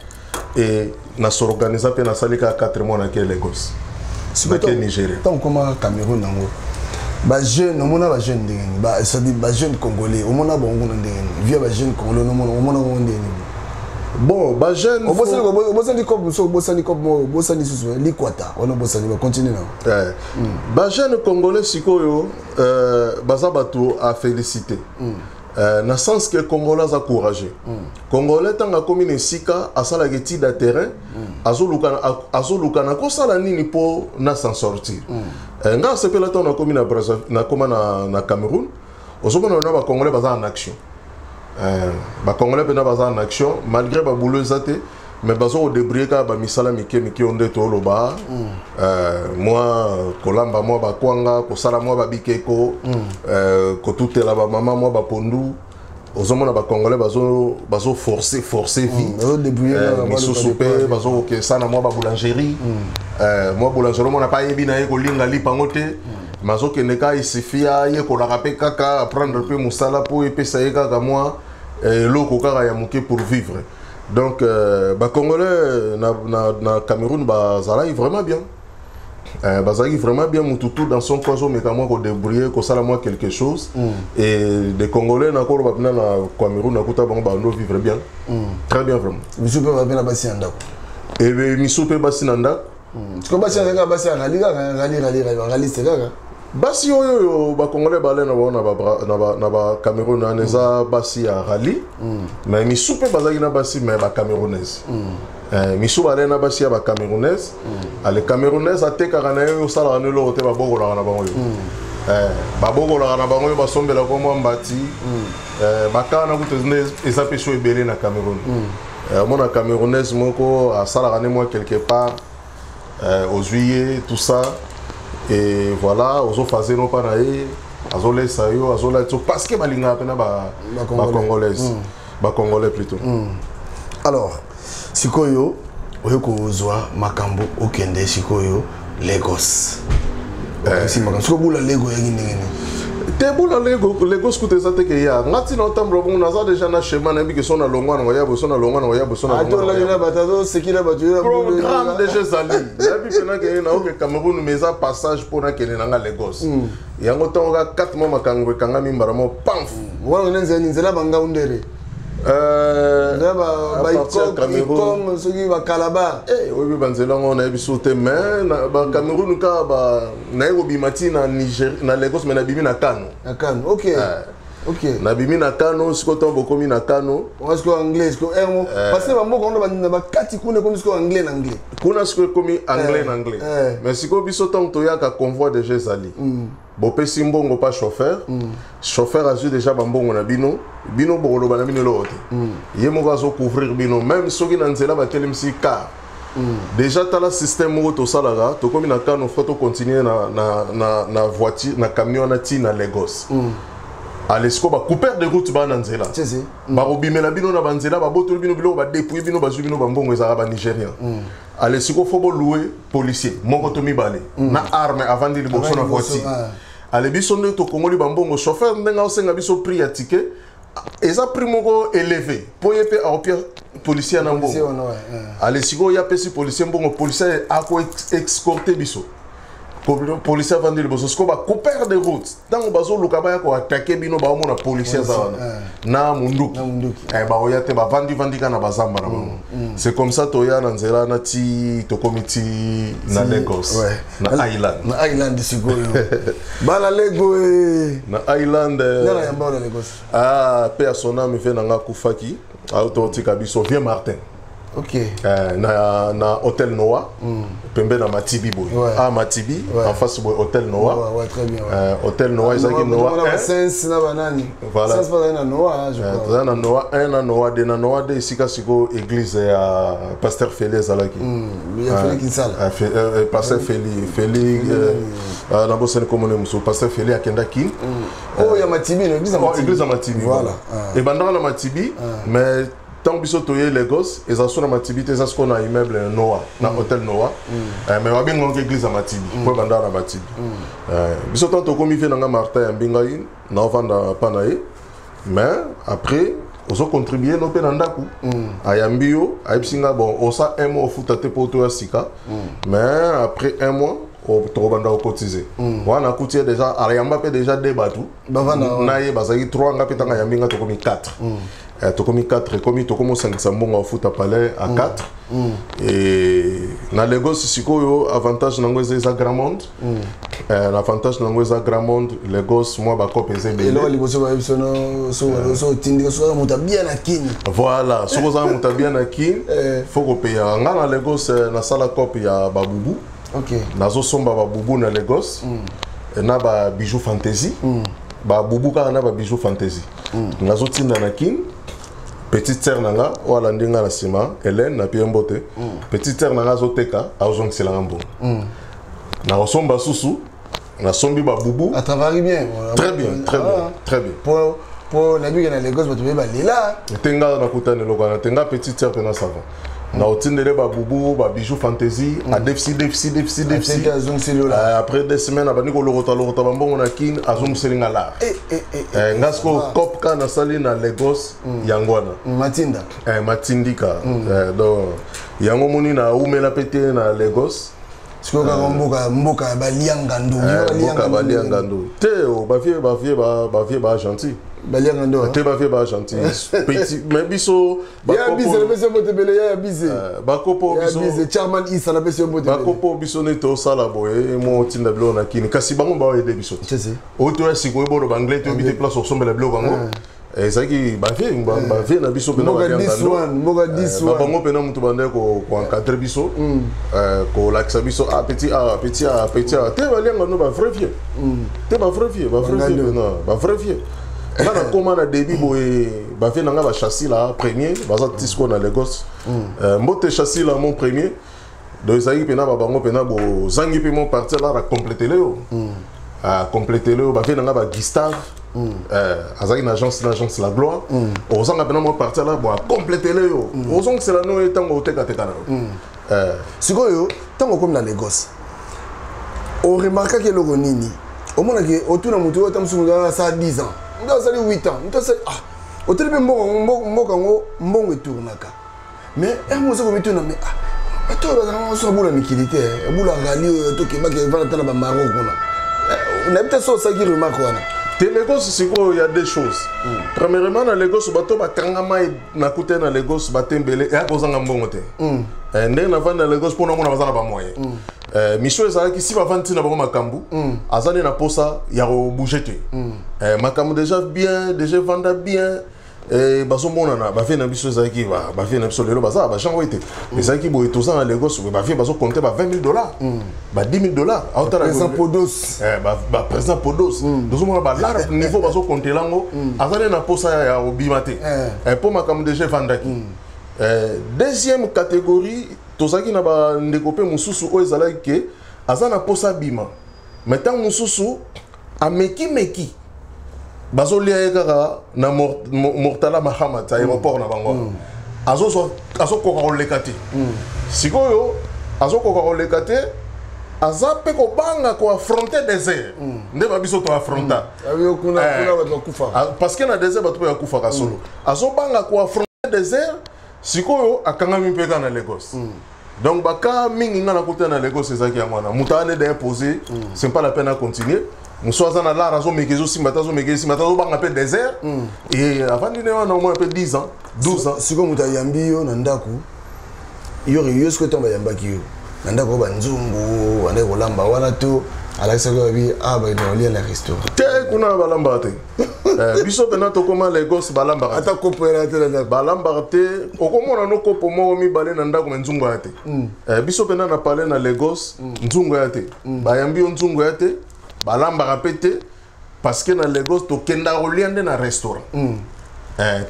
et na s'organiser pe na salika 4 mois na Lagos na Nigeria tant comme Cameroun nango ba jeune on mona ba jeune ndengeni ba ça dit ba jeune congolais on mona bongo ndengeni via ba jeune congolais on mona ndengeni bon ba jeune obosani comme so obosani susu likwata on obosani ba continuer na ba jeune congolais sikoyo baza bato a féliciter na sens que congolais a courageux congolais tanga komi ne sika asala geti da terrain azoluka na ko sala nini po na s'en sortir nga sepela to na komi na Brazzaville na koma na Cameroun ozomona na ba congolais baza en action ba congolais pena baza en action malgré ba boulot zate mais bazo au débrouiller ka ba misala mike onde to loba moi kolamba moi ba kwanga ko sala moi ba bikeko ko tutela ba mama moi ba pondu ozomona ba congolais bazo forcer vie misusupe bazo ke sana moi ba boulangerie moi boulangerie moi na pas yebi na ko linga lipango te mazo ke neka isifia ye ko la rapé kaka apprendre peu musala pour epesa ye kaka moi loko kaka ya muke pour vivre donc ba congolais na Cameroun bazala vraiment bien bazali vraiment bien mututu dans son coin mais comment ko débrouiller ko sala moi quelque chose et des congolais na ko ba na Cameroun na kuta bango ba no vivre bien très bien vraiment misupe ba bien basi anda et misupe basi nanda ko basi anga basi anga ngali sekaka basi oyo ba congolais balé na ba Cameroun na neza basi ya rallye mais misupe bazali na basi mais ba camerounaise misu balé na basi ya ba camerounaise ale camerounaise atekaka na yo sala na lo te ba bokola na bango ba bokola na bango ba sombela ko mo mbati ba na kutezne eza peso ebele na Cameroun mona camerounaise moko asala ne moi quelque part aux juillet tout ça et voilà ozo fazer no para aí azole sayo azola to parce que balinga pena ba congolaise ba congolais plutôt alors sikoyo oyeko ozwa makambo okende sikoyo Lagos si makambo siko bula Lagos yangi ndengene te bula Lagos kuteza teke ya ngati na tambro bon naza déjà na chemin na bi que sona longwa na ya bosona longwa na ya bosona ato la na batazo sekira batu programme déjà zali ya bi pena ke na oke Cameroun meza passage pour na kene na Lagos yango tonga 4 mois makangwe kanga mimbara mo pamf wala nzenza nzela banga undere comme ceux qui va Calabar oui banzela on a biso te mais na Cameroun ka ba na Nairobi matina Niger na Lagos mais na bimi na Kano OK na bimi na Kano sikoto bokomi na Kano on est anglais ko ermo parce que bamoko on ba kati kuna comme siko anglais na anglais kuna siko komi anglais na anglais mais siko biso tant to ya ka convoi de Jézali bopesi mbongo pas chauffeur chauffeur a déjà bambongo na bino bokolo bana bino lote ye moko azo couvrir bino même soki na nzela ba telemsi car déjà t'as le système où tout ça là tu comme quand on faut continuer na voiture na camion na tina Lagos allez ce qu'on va couper de route ba nanzela ba robimela bino na banzela ba botolo bino bilo ba dépouiller bino ba bino ba mbongo ezara ba nigérien allez ce qu'on faut louer policier moko to mibale na arme avant de liboso na voiture allez biso ndo to kongoli ba mbongo chauffeur ndenga osenga biso prix ya ticket eza prix moko élevé po yepe a opia policier na mbongo allez ce qu'on y a pesi policier mbongo policier a ko escorter biso policier vandi le bosso ko ba couper de route tango bazo luka ba ko attaquer bino ba omona policier za na munduki ba oyate ba vandi kana bazamba na bango c'est comme ça to ya na nzela na ti to committee na Lagos na island sikoyo bala lego na island na yamba na Lagos persona me fait na kufaki autotika biso Vieux Martin. Ok. Na Hôtel Noah, pembe na Matibi boy. Matibi, en face boy Hôtel Noah. Ouais, très bien. Hôtel Noah, ils ont Noah. Sens na banani. Voilà. Sens pas na Noah, je crois. Na Noah, na Noah de sika siko église à Pasteur Félix alaki. Il y a Félix Kinsala. Pasteur Félix na bosene komone muso Pasteur Félix akenda kin. Oh, ya Matibi, l'église à Matibi. Voilà. Et bandana na Matibi, mais tant que tu es Lagos, ils ont sur Matibi, ils ont ce qu'on a immeuble Noah, dans Hôtel Noah. Mais on a bien une église à Matibi, pour bandar à Matibi. Biso tant que comme fait dans Martin Bingaïn, n'a pas panaï. Mais après, on a contribué nos penandaku. Ayambio, Aïpsinga bon, on a un mois au foot à te pour toi sika. Mais après un mois, on a cotisé. On a cotisé déjà, Ayamba peut déjà débattu. Naïe, basagi 3 nga pétanga yambinga to comme 4. Tokomi 4 komi tokomo 500 mbongo afuta palais à 4 et na Lagos sikoyo avantage nango eza Grand Monde l'avantage nango eza Grand Monde Lagos moi ba cop eza belé elo liboso ba bisono so tindi so muta bien na kin voilà so za muta bien na kin faut ko payer nga na Lagos na sala cop ya babubu OK nazo somba babubu na Lagos na ba bijoux fantasy babubu ka na ba bijoux fantasy nazo tinda na kin petite sœur nanga wala ndinga na sima Hélène na piembote petite sœur nanga zoteka azongisela ngambo na osomba susu na sombi ba bubu à travers bien très bien pour na biga na Lagos bato ba lila tenga na kutane lokana tenga petite sœur pena savant na otindele ba bubu ba bijoux fantasy a déficit après 2 semaines abani ko lorota ba mbongo na kin azongiselinga la ngasko cop ka na sali na Lagos yangwana matinda matindika donc yango moni na umela pete na Lagos siko ka mboka baliangandu teo ba gentil baliangando te ba gentil petit mais biso ya bise le bise motebele ya bise bakopo biso bise chairman isa na bise motebele bakopo biso ne to sala boye mo tinda blo na kini kasi bango ba aider biso o to ya siko bo banglais to bite place au sombe la blo bango ezaki ba vie na biso pena moga 10 bango pena mutu bande ko encadrer biso ko laksa biso petit te baliangando ba vrai vieux Bana koma na débit boy ba fait nanga ba châssis là premier baza tisco na Lagos mbote châssis là mon premier donc ezaki pena ba bango pena bo zangi pe mon parti là ra compléter le ba fait nanga ba Gustave azaki na agence la gloire ozanga pena mon parti là bo compléter le ozong c'est la no etango teka na sikoyo tango comme na Lagos on remarque que le ronini au moins que autour na mutu otamsu ça 10 ans on sali 8 ans on sali au télé mbongo etournaka mais mo so ko mituna mais to ba so bula mikilité bula rali to ke ba ke va tana ba Maroc on a peut-être ça qui remarque on Lagos c'est quoi il y a deux choses premièrement na Lagos bato ba kangama na kute na Lagos batembele et akozanga mbongo te ndenge na vanda Lagos pona mona bazana ba moyen mission ezalaki si bavanti na bango makambu azali na posa ya bouger te makambu déjà vanda bien bazomona na bafie na biso ezalaki bafie na biso lelo bazala bachango ete ezalaki boye toza na Lagos bafie bazokonte ba $20,000 ba $10,000 président Podos président Podos tozomona balarge niveau bazokonte lango azali na posa ya obima te mpo makambu déjà vandaki deuxième catégorie tozaki na ba ndeko pe mususu o ezalaki ke azana posa bima mais tant mususu ameki bazolia kaka na Murtala Mahamat aéroport na bango azo koka olekate sikoyo azo koka olekate aza pe ko banga ko affronter désert nde ba biso to affronta parce que na désert bato ya kufa ka solo azo banga ko affronter désert sikoyo akangami pe kana Lagos donc baka mingi ngana kota na Lagos ezaki ya mwana mutane de imposer c'est pas la peine à continuer musoza na la raison mekezo simbata zo banga pe désert et avant de na au moins peu 10 ans 12 ans siko mutayambi yo na ndaku yo ce que tomba yambaki yo na ndako ba nzumbu wane kolamba wana to alakisa ko bi ba ina lia na restaurant te kuna balamba te biso pena to koma Lagos balamba ata kopera te na balamba te okomona no kopo mo mi balé na ndako nzungu ya te biso pena na parler na Lagos nzungu ya te bayambi nzungu ya te balamba pété parce que na Lagos to kenda oliande na restaurant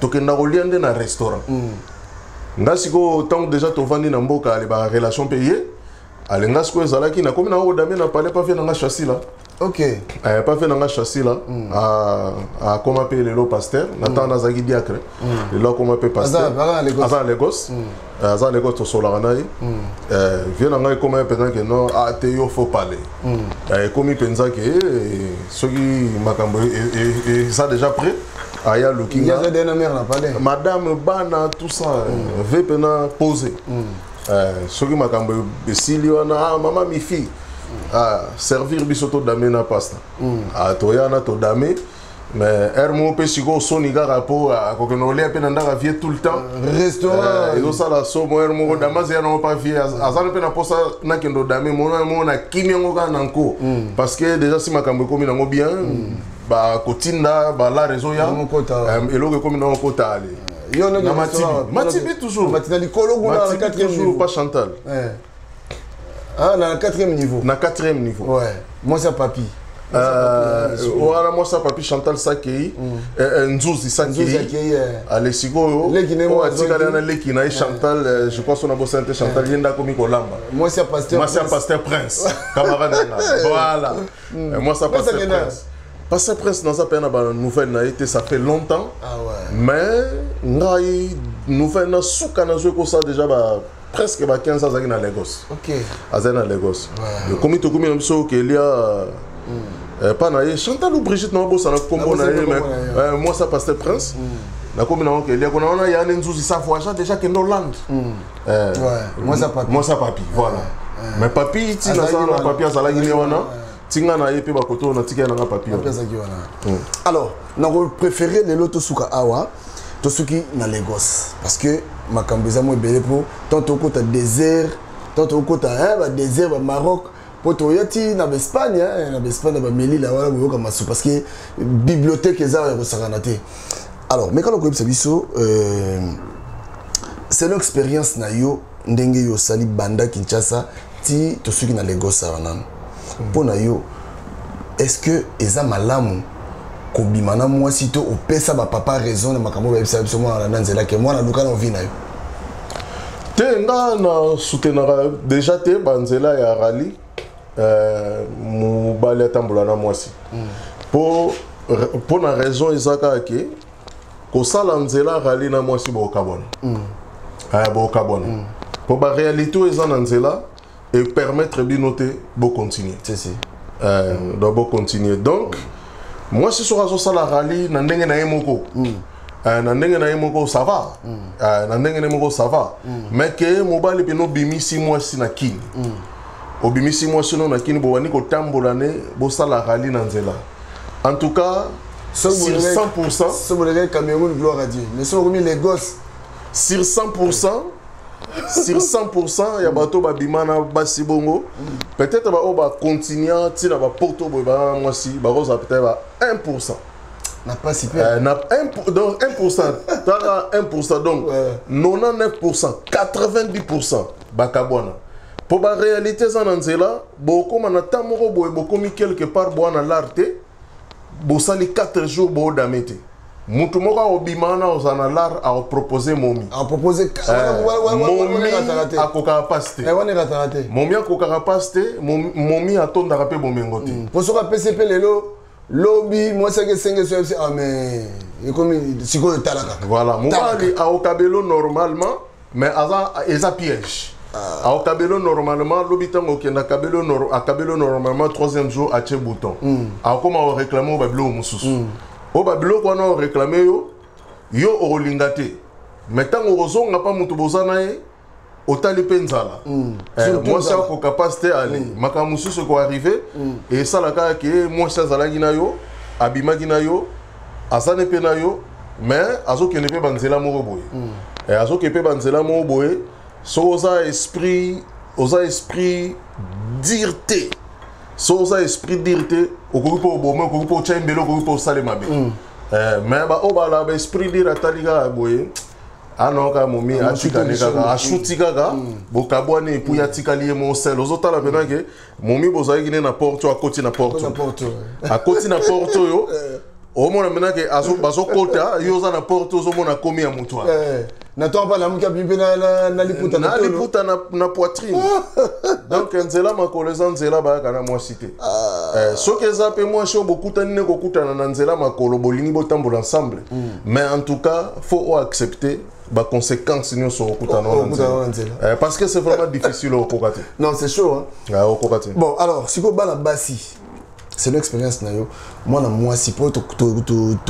to kenda oliande na restaurant ngasiko tant déjà to vandi na mboka les ba relation payée ale ngasiko ezalaki na komi na odame na parler pas fait na chassis là OK pas fait na chassis là a comment appeler le pasteur Nathan Nazaki diacre le là comment appeler pasteur à Lagos à Lagos to solaranaï vient na comment appeler que non a te yo faut parler comme il pensa que ce qui makambo et ça déjà prêt aya looking madame bana tout ça veut pena poser ce qui makambo besili wana maman mi fille servir bisoto dame na pasta toyana to dame mais hermo pe siko soni ga rapport a kokenolé pe ndanga vie tout le temps restaurant et ça la somo hermo dama zia no pas vie azana pe na posa na kendo dame mo na kimiongo ga nanko parce que déjà si makambo komi nango bien ba kotinda ba la réseau ya eloko komi nango kota ali yo na Matibi toujours Matina likolo guna na 4e niveau pas Chantal ah na 4e niveau na 4e niveau ouais moi c'est papi voilà moi ça papi Chantal Sakei Nzuzi Sakei allez sikoyo on a dit qu'elle a leki na Chantal je pense on a bossé avec Chantal yenda komi kolamba moi c'est pasteur Prince camarade voilà moi ça pasteur Prince Pasteur Prince dans sa peine à nouvelle n'a été ça fait longtemps mais ngai nouvelle na souka na joué comme ça déjà presque 15 ans à Lagos. OK. À Lagos. Le comité comme il so qu'il y a pas na Chantal ou Brigitte na bossa na combo na mais moi ça Pasteur Prince na comme na qu'il y a on a ya nzuzi ça voyage déjà que Hollande. Moi ça papi voilà. Mais papi ti na ça na papi azala ngini wana tinga na yepe bakoto na tika na papi. Alors, na préféré les loto suka awa to suki na Lagos parce que makambiza mo belé pour tantôt côté désert tantôt côté désert ba Maroc pour to yati na Espagne na Espagne ba meli la wala boyoka masu parce que bibliothèque eza ya sakanate. Alors mais quand on connaît biso c'est l'expérience na yo ndenge yo sali banda Kinshasa ti to suki na Lagos wana pour na yo est-ce que eza malamu kobimana moi sito opesa ba papa raison na makambo ba bisa biso mwana na nzela ke mwana luka na ovina yo te nga na soutenara déjà te banzela ya rally mobali atambola na mwasi pour na raison ezaka ke kosala nzela rally na mwasi bokabona bokabona pour ba réalité eza na nzela et permettre binote bo continuer donc continuer donc moi si sur la rallye na ndenge na yemoko na ndenge na yemoko ça va na ndenge na yemoko ça va mais que mobali peno bimisi moi si na kini obimisi moi si na kini bo wani ko tambola ne bo sala rallye na nzela en tout cas sur 100% ce modèle Cameroun gloire à Dieu mais sur les gosses sur 100% sur 100% ya bato ba bimana basi bongo peut-être ba continuer ti na ba porto bo ba mwasi ba rosa peut-être ba 1% n'a pas si peu na 1 donc 1% tara 1% donc 99% 90% ba kabona pour ba réalité ça na nzela boko mana tamoko boye boko mi quelque part bo na l'arte bo sali 4 jours bo damete mutu moko obimana ozana l'art a proposé momi. A proposé momi akoka paste. Momi akoka paste, momi atonda pe bomengo te. Pour ce PCP lelo lobby moi c'est que 5 ah mais comme siko talaka. Voilà, mobali a okabelo normalement mais eza piège. A okabelo normalement lobby tango kenda kabelo normalement 3e jour a che bouton. A comment réclamer au bablo mususu. O babilo ko na réclamer yo olingate. Mais tant ozo nga pa mutu bozana ye otali penzala. Moi ça ko capacité aller. Makamusu ce ko arrivé et ça la ka ke moi ça zala gina yo abima gina yo asane pe na yo mais azo ke ne pe banzela mo boye. Et azo ke pe banzela mo boye so oza esprit dirté. Soza esprit dirté okupo oboma okupo chembelo okupo salema be mais ba obala ba esprit dirata liga boye anoka momi atika neka ashutika ga bokabwane pu ya tikali mo sel ozotala bena ke momi bozai gine na porto akoti na porto akoti na porto yo omona mena ke azo bazokota yoza na porto ozomona komi ya mutwa na toi pas la muka bipe na liputa na poitrine donc nzela makoleza nzela ba kana moi cité soki eza pe moi chez bokuta nne kokutana na nzela makolo bolingi botambola ensemble mais en tout cas faut accepter ba conséquences nous sur okutana na nzela parce que c'est vraiment difficile au kokate. Non, c'est chaud hein. Au kokate. Bon, alors siko bala basi c'est l'expérience na yo moi si po to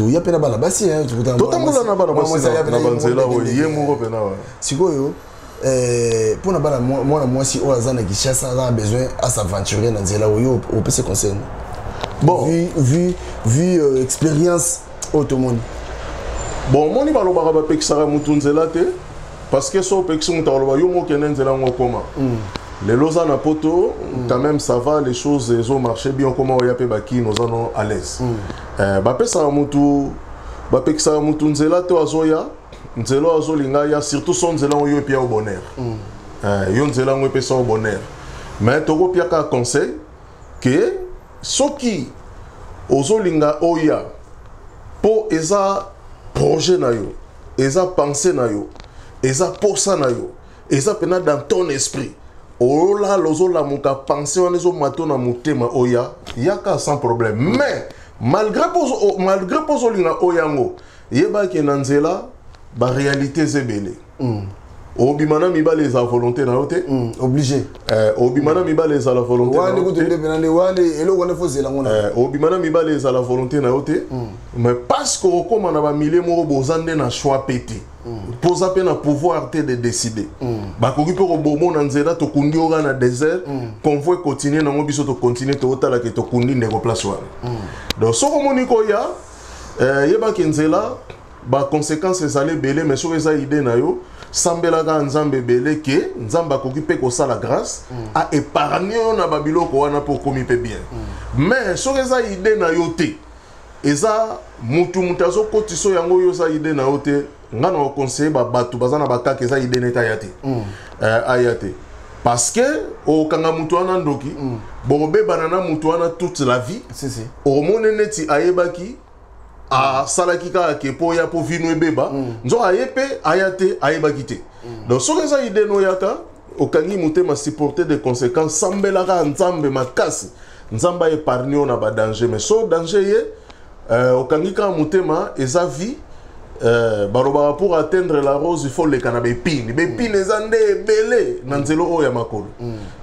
ya pena bala basi hein to tambola na bala basi na banzela o yemuro pena wa siko yo pour na bala moi si o azana Kinshasa a besoin à s'aventurer dans nzela o yo au PC concerne bon vu expérience automone bon moni balobaka ba pekisaka mutu nzela te parce que so pekisi mutu aloba yo mo kene nzela ngokoma les loza na poto quand même ça va les choses elles ont marché bien comment on y a pe baki nous en à l'aise ba pesa mutu ba pekisa mutu nzela to azoya nzela azolinga ya surtout son nzela yo pia au bonheur yo nzela ngo pesa au bonheur mais toko pia ka conseil que soki ozolinga oya po eza projet na yo eza pensée na yo eza posa na yo eza pena dans ton esprit ola lozo la muka penser on les mato na mutema oya yaka sans problème mais malgré poso linga oyango yeba ke nanzela ba réalité zebele obimana miba les a volonté na yote obligé obimana miba les a la volonté wande ko tende benande wande elo wona fo zela ngona obimana miba les a la volonté na yote mais parce que okoma na ba milieu mo bozande na choix pété posa pe na pouvoir te de décider bakoki pe ko bomo na nzela to kundi oga na désert convoi continuer na ngo biso to continuer to otala ke to kundi ndeko place wana donc soko moniko ya yeba ke nzela ba conséquences ezali belé mais soko eza idée na yo sambelaka nzambe belé ke nzamba koki pe ko sala grâce a épargner na babiloko wana pour komi pe bien mais soko eza idée na yo te eza mutu mutazo kotiso yango yo sa idée na yo te ngana o conseiller ba batu bazana bakaka eza idée neta yate ayate parce que o kanga mutu wana ndoki bobe banana mutu wana toute la vie o moneneti ayebaki a salaki ka ke po ya po vinu ebeba nzo ayepe ayate ayebaki te donc so eza idée no yaka o kangi mutema supporter des conséquences sambela ka nzambe makasi nzamba épargner na ba danger mais so danger ye au Kangika Mutema et sa vie baroba pour atteindre la rose il faut les canabé pines les andé belé nanzelo o ya makolo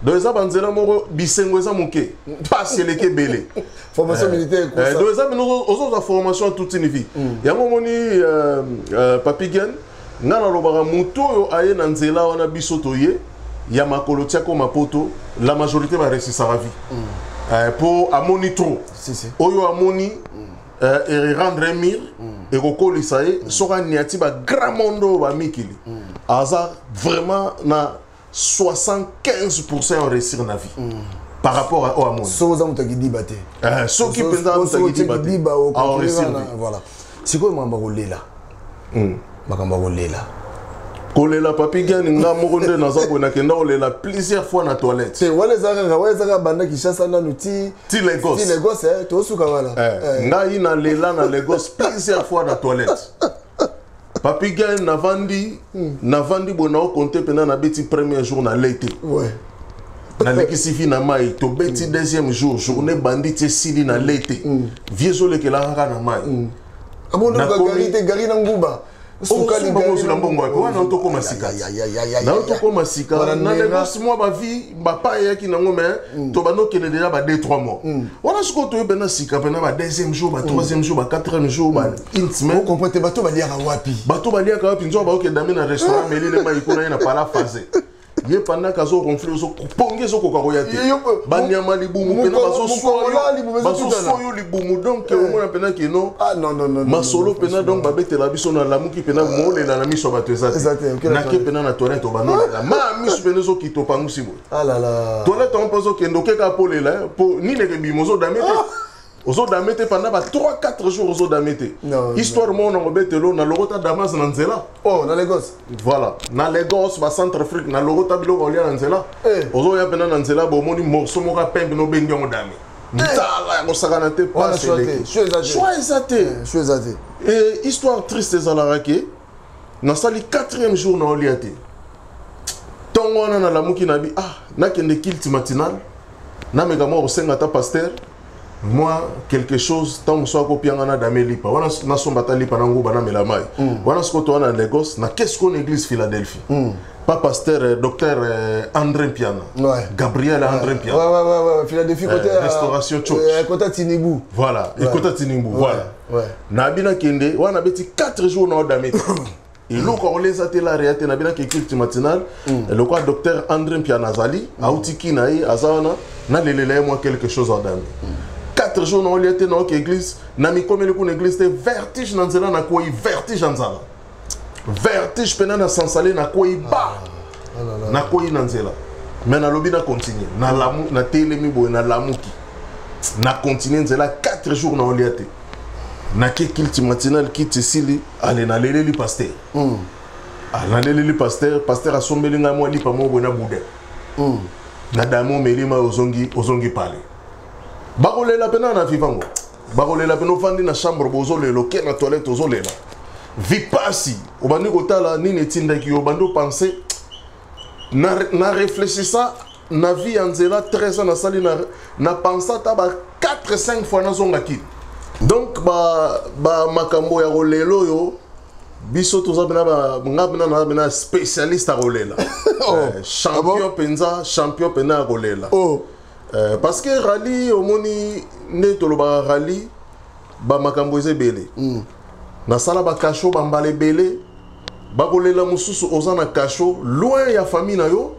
donc ça banzela moko bisengo za muke passe les ke belé formation militaire quoi ça donc ça nous aux formation toute une vie yango moni Papi Gen ngana robara muto yo aye nanzela wana bisoto ye ya makolo tiako mapoto la majorité va rester sa vie pour amoni trop oyo amoni et rendre mir et kokoli ça est sera niati ba grand mondo ba mikili aza vraiment na 75% en réussir na vie par rapport à amoni so za mutaki dibate so qui penza mutaki dibate voilà siko mamba kolela makamba kolela kolela papi gen nga moko nde naza ko nakenda kolela plusieurs fois na toilette te wale zaka banda Kinshasa na nuti ti Lagos to suka wala nga ina lela na Lagos plusieurs fois na toilette papi gen navandi bona o compter pena na beti premier jour na l'été ouais na lekisi fi na mai to beti deuxième jour journée bandit sili na l'été viezo lekela kaka na mai amondo gari na nguba sukali bango la mbongo ko wana to koma sika na to koma sika na Lagos moi ba vie ba pa yaki na ngome to bano kene déjà ba 2-3 mois wana siko to bena sika pena ba deuxième jour ba troisième jour ba quatrième jour ba intime on comprend bato baliaka wapi nzo ba okenda na restaurant mais les mai ko na pala phase ye pendant kazo conflit so ponge so kokako yate banyama libumu pena bazo soyo libumu donc on a pena que non non masolo pena donc babetela biso na lamuki pena molela na miso bato ezate na ke pena na toilette obano la ma miso pena so kito pangusi bo ah la la toilette on pense que ndoke ka polela po ni le bimozo damete ozo damete pendant 3-4 jours ozo damete histoire mon on betelo na logota Damas na nzela na Lagos voilà na Lagos ba centre Afrique na logota biloko olia na nzela ozo ya pena na nzela bo moni morceau moka pembe no bengi ngo dami ntala ya kosakana te pas choisate et histoire triste ezalaka ke na sali 4e jour na oliate tongo na lamuki na bi na kende kilt matinal na mega mo osenga ta pasteur moi quelque chose tant soit copiant na dameli pa wana na sombata lipa na nguba na melamai wana skoto wana Lagos na qu'est-ce qu'on église Philadelphie pas pasteur docteur André Piana Gabriel André Piana ouais Philadelphie côté restauration church côté Tinibou voilà et côté Tinibou voilà na bina kende wana beti 4 jours na dameti et le quand on les a été là réalité na bina quelque matinal le quoi docteur André Piana zali autiki na yi azana na lelele moi quelque chose à dame 4 jours on était dans l'église na mi comme une église c'était vertige dans nzela na koi vertige nzala vertige pena na sansale na koi ba na koi nzela mais na lobi na continuer na lamu na telemi boy na lamuki na continuer nzela 4 jours na oliate na ke kilti matinal kiti sili ale na leleli pasteur na leleli pasteur asombeli nga moi lipa mo bona bude na damo melima ozongi pale bakolela pena na vivango bakolela pena ofandi na chambre bozolela ke na toilette ozolela vipasi obandi kotala nini etindaki obandi opense na réfléchissa na vie ya nzela 13 ans nasali na pensa ta ba 4-5 fois nazongaki donc ba makambo ya kolelo yo biso toza bena spécialiste à kolela champion pena à kolela parce que rallye omoni ne toloba rallye ba makambo ezebele na sala ba kasho ba mbale bele ba kolela mususu oza na kasho loin ya famille na yo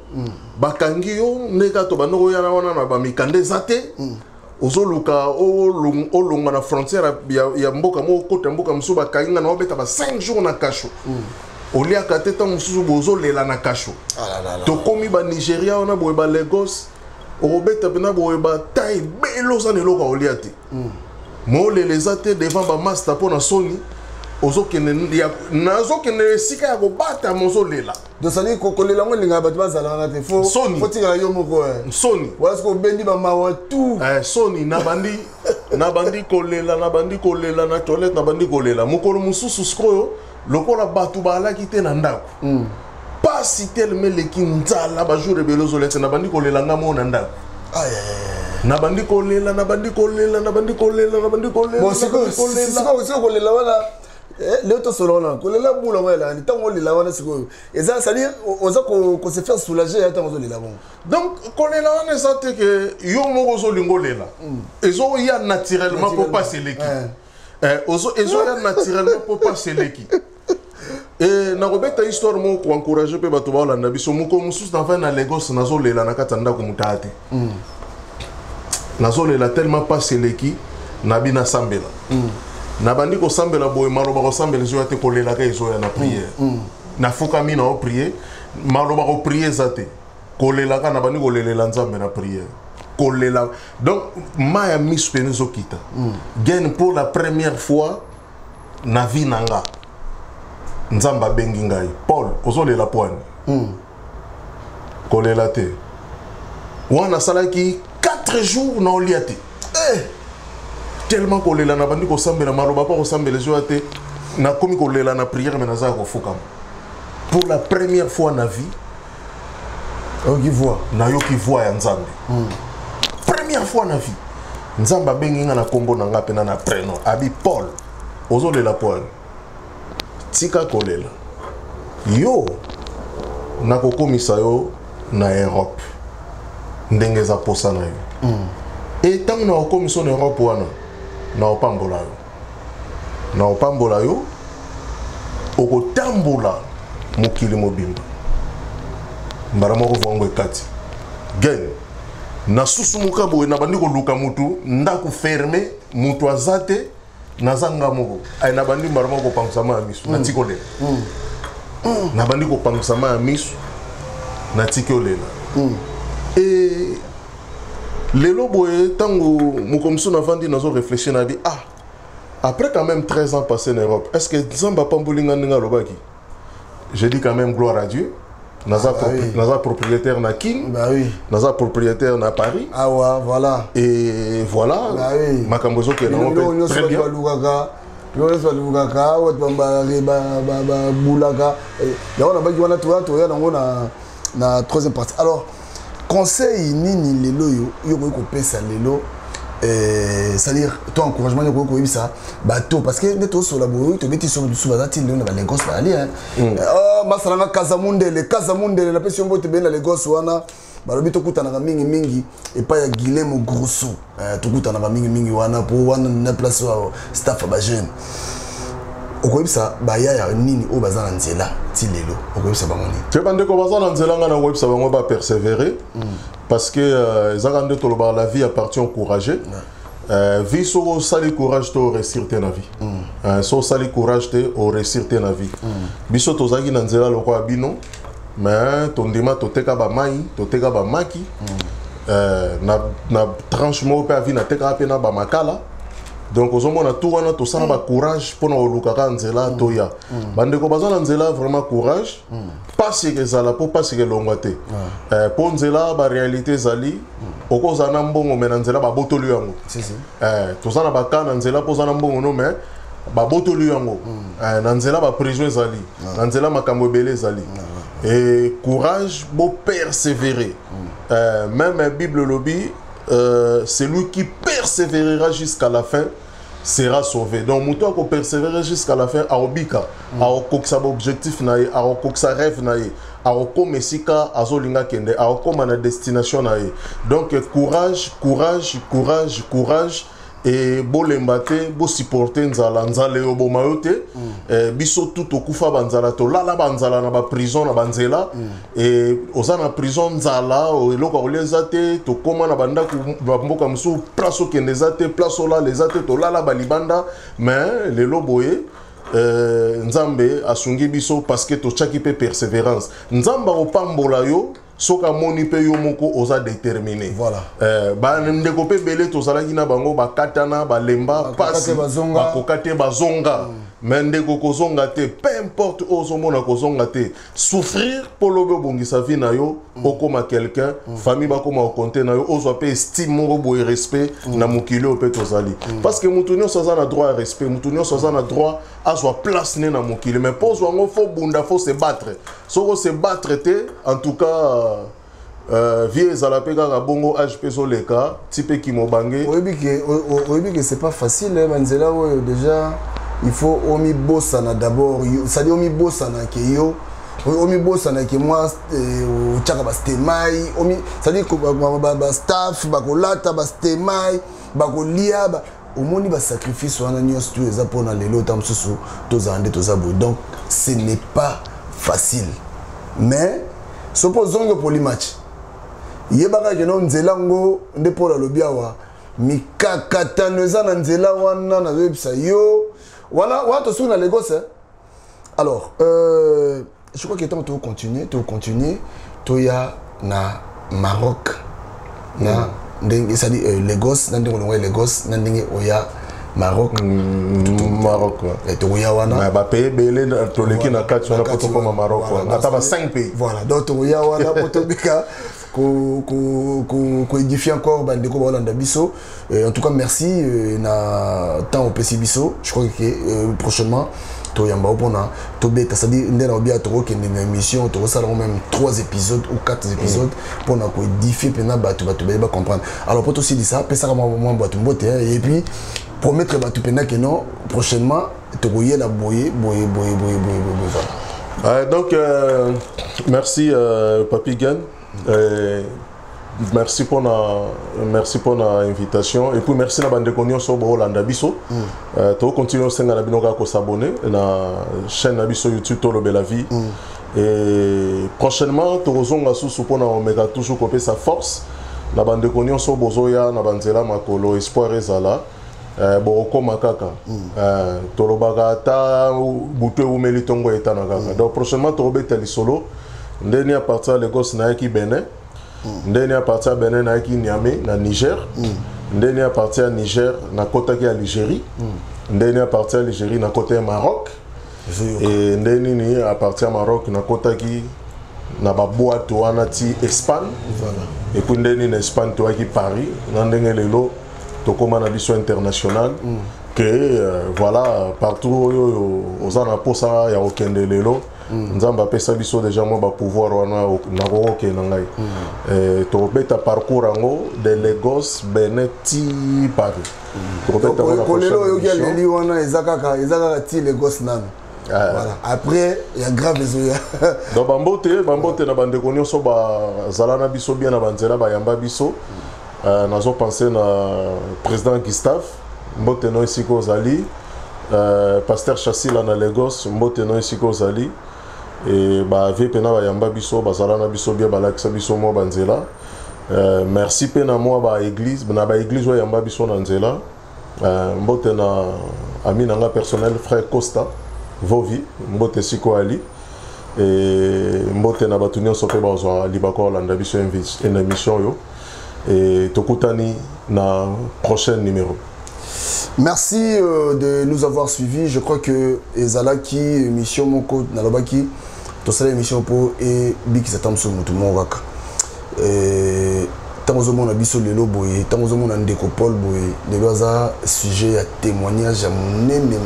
bakangi yo neka to banoko yana wana na ba mikande zate ozoluka olonga na frontière ya mboka mo kota mboka musu bakangi na obeta ba 5 jours na kasho olia kateta mususu bozolela na kasho to komi ba Nigeria ona boye ba Lagos obeta pena boye ba tai belo za neloka oliate mo leleza te devant ba master pona soni ozokende ya nazokende sika ya kobata mozolela dosali kokolela ngo linga bato bazala te fo tika yo moko soni wala ko bendi ba mawa tout soni na bandi kolela na toilette na bandi kolela mokolo mususu skoyo lokola bato balaki te na ndako pas si tellement leki nzala ba jour rebelo zolete na bandi kolela nga mo na ndako na bandi kolela bon siko kolela wala le to solona kolela bula wala ni tango lela wana siko eza c'est-à-dire on ko se faire soulager tango zolela bon donc kolela wana ça te que yo moko zolingo lela ezo ya naturellement pour passer leki ezo ya naturellement pour passer leki et na robeta histoire mo ko encourager pe bato ba olanda biso moko mususu na na Lagos nazolela na katanda ko mutate nazolela tellement passer leki na bina sambela na bandi ko sambela boy maloba ko sambela zo te kolela ka izo ya na prière na foka mina o prier maloba ko prier zate kolela ka na bandi ko lelela nzambe na prière kolela donc maya mispenezo kita gagne pour la première fois na vie nanga nzamba bengi ngai Paul ozolela poani kolela te wana salaki 4 jours na olia te tellement kolela na bandi kosambela maloba pa kosambela zo te na komi kolela na prière mais naza kofukama pour la première fois na vie na yo ki voix ya nzambe première fois na vie nzamba bengi nga na kombo na nga pena na prénom abi Paul ozolela poani tika kolela yo nakokomisa yo na Europe ndenge eza posa na yo etango na okomisa na Europe wana na opambola yo okotambola mokili mobimba mbara moko vongo ekati gen na susu mukaboye na bandi koluka mutu ndako fermé mutu azate nazanga moko ay na bandi mbara moko pangsama ya misu na tikolela na bandi ko pangsama ya misu na tikolela et lelo boye tango mukomso na vandi nazo réfléchir na bi après quand même 13 ans passés en Europe est-ce que Nzamba pambolinga ninga lobaki je dis quand même gloire à Dieu naza propriétaire na King naza propriétaire na Paris voilà et voilà makambo zo ke na très bien na troisième partie. Alors conseil nini lelo yo ko pesa lelo c'est-à-dire ton encouragement yo ko ça bateau parce que neto sur la boue to beti sur dessous bazati ndona ba Lagos ba ali masala Kazamunde la pression bote ben la Lagos wana balobi to kutana ka mingi et pas ya Guilherme Grosso to kutana ka mingi wana pour wana na place staff ba jeune okoyebisa bayaya nini o bazana nzela ti lelo okoyebisa bamoni te bande ko bazana nzela nga na okoyebisa bango ba persévérer parce que ezakande to loba la vie appartient au courageux vie so sali courage to réussir te na vie so sali courage te o réussir te na vie biso tozaki na nzela loko abino mais tondima toteka ba mai toteka ba maki na tranche mo pe avi na teka pe na ba makala donc aux hommes on a tout wana to sana ba courage pour no lukaka nzela toya bande ko bazana nzela vraiment courage parce que ça la pour parce que longate pour nzela ba réalité zali okozana mbongo mena nzela ba botolu yango to sana ba kana nzela pour sana mbongo no mais ba botolu yango na nzela ba prison zali na nzela makambo belé zali et courage bo persévérer même Bible lobby celui qui persévérera jusqu'à la fin sera sauvé. Donc, mouton qui persévérer jusqu'à la fin, à obika, à okoksa objectif nae, à okoksa rêve nae, à okomesika, à zolinga kende, à okomana destination nae. Donc, courage, courage, courage, courage. Et bo lembate bo supporter nzala nzala yo bo mayote biso tout okufa banzala to lala banzala na ba prison na banzela et ozana prison nzala o eloko olezate to koma na banda ku mboka musu place okende zate place ola les ate to lala balibanda mais le loboye nzambe asungi biso parce que to chaki pe persévérance nzamba opambola yo soka moni pe yo moko oza déterminé voilà ba ndeko pe belé to zalaki na bango ba katana ba lemba pasi ba kokate bazonga mais ndeko kozonga te peu importe ozo mona kozonga te souffrir pour lobe bongisa vie na yo okoma quelqu'un famille ba koma okonte na yo ozo pe estime mo bo respect na mokilo pe to zali parce que mutunyo soza na droit à respect mutunyo soza na droit à soi place né na mokilo mais pour zo ngo faut bunda faut se battre soko se battre te en tout cas vieux zalapeka ka bongo HP soleka type ki mobange oyebi que c'est pas facile banzela oyo déjà il faut omi bossana d'abord ça dit omi bossana ke yo omi bossana ke moi chaka ba stemai omi ça dit ba staff ba kolata ba stemai ba kolia ba omoni ba sacrifice wana nyos tu eza pona lelo tamsusu tozande tozabu donc ce n'est pas facile mais supposons que pour le match yebaka ke no nzela ngo nde pola lobiawa mikakatano eza na nzela wana na website yo voilà watu sous na Lagos alors je crois que temps to continuer to ya na Maroc na ndenge ça dit Lagos na ndenge Lagos na ndenge oya Maroc. Maroc. Et Touya Wana. Mais bah pays belé dans les qui n'a qu'à tu as pas comme Maroc. On a 5 pays. Voilà. Donc Touya Wana Potobika. Qu'on édifie encore Bandeko Bolanda Bisso. En tout cas, merci. Na temps au PC Bisso. Je crois que prochainement, Toyamba Opona, Tobé, c'est-à-dire, on a bien trop qu'il y a une émission, on a même 3 épisodes ou 4 épisodes pour nous édifier, pour nous comprendre. Alors, pour aussi dire ça, et puis, promettre que non, prochainement, tu vas la boyer. Donc, merci, Papi Gen. Merci pour l'invitation et puis merci à la bande de Konyo sur Bolanda Bisso. Tu continues à s'abonner à la chaîne Bisso YouTube Tolo Bela Vie. Et prochainement, tu vas soutenir Omega toujours couper sa force. La bande de Konyo sur Bozoya, la bande de la Makolo Espoir Ezala. Boroko Makaka. Tolo Bagata Bouté ou Melitongo Etanagaka. Donc prochainement, tu vas être solo. Ndeni à partir de Lagos Naiki Benin. Ndeni à partir de Benin Naiki Niamey na Niger. Ndeni à partir de Niger na Kota qui Algérie. Ndeni à partir de Algérie na Kota Maroc. Et Ndeni à partir de Maroc na Kota qui na Baboa Toanati Espagne. Et puis Ndeni na Espagne Toaki Paris. Ndeni lelo Tokoma na biso international. Que voilà partout aux anaposa ya okende lelo. Nzamba pesa biso déjà moi ba pouvoir wana na roke na ngai to beta parcours ango de Lagos Benin ti Paris to beta wana ko lelo yo ya leli wana ezaka ti Lagos nan voilà après il y a grave zoya donc bambote na bande konyo so ba zalana biso bien na banzela ba yamba biso nazo penser na président Gustave mbote no isiko zali pasteur Chassila na Lagos mbote no isiko zali et bah pena ba yamba biso bazalana biso bien balakisa biso mo banzela merci pena moi ba église na ba église wa yamba biso na nzela mbote na ami nanga personnel frère Costa Vovi mbote siko ali et mbote na batunyo sope bazwa libako landa biso une émission yo et tokutani na prochain numéro. Merci de nous avoir suivis. Je crois que Ezalaki émission moko nalobaki to sala émission pour et biki satamso mutu mongaka. Tamozo mona biso lelo boye, tamozo mona ndeko Paul boye, lelo aza sujet à témoignage à monene.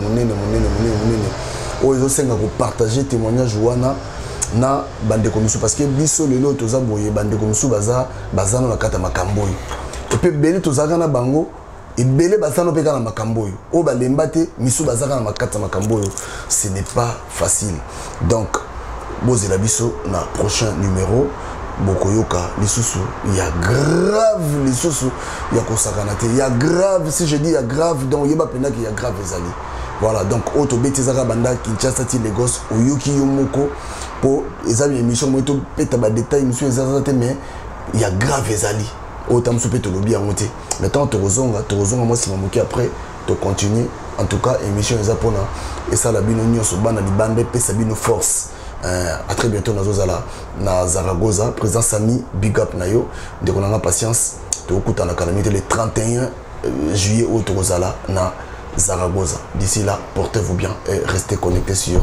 Oyo senga ko partager témoignage wana na bande komisu parce que biso lelo toza boye bande komisu baza na kata makamboy. Et puis beli toza na bango et belé basano peka na makamboyo o balembate misu bazaka na makata makamboyo ce n'est pas facile donc bozela biso na prochain numéro bokoyoka lisusu il y a grave lisusu il y a kosakanate il y a grave si je dis il y a grave donc yeba pena qu'il y a grave ezali voilà donc auto betezaka banda Kinshasa ti Lagos oyoki yomoko po ezali émission moto peta ba détail misu ezazate mais il y a grave ezali autant souper te lobby en monter maintenant te rozonga moi si mamoki après te continuer en tout cas émission ezapona et ça la bino nyonso bana di bande pe sabino force à très bientôt nazozala na Zaragoza président Sami big up na yo de konanga patience te okuta na calamité le 31 juillet au Torozala na Zaragoza. D'ici là portez-vous bien et restez connectés sur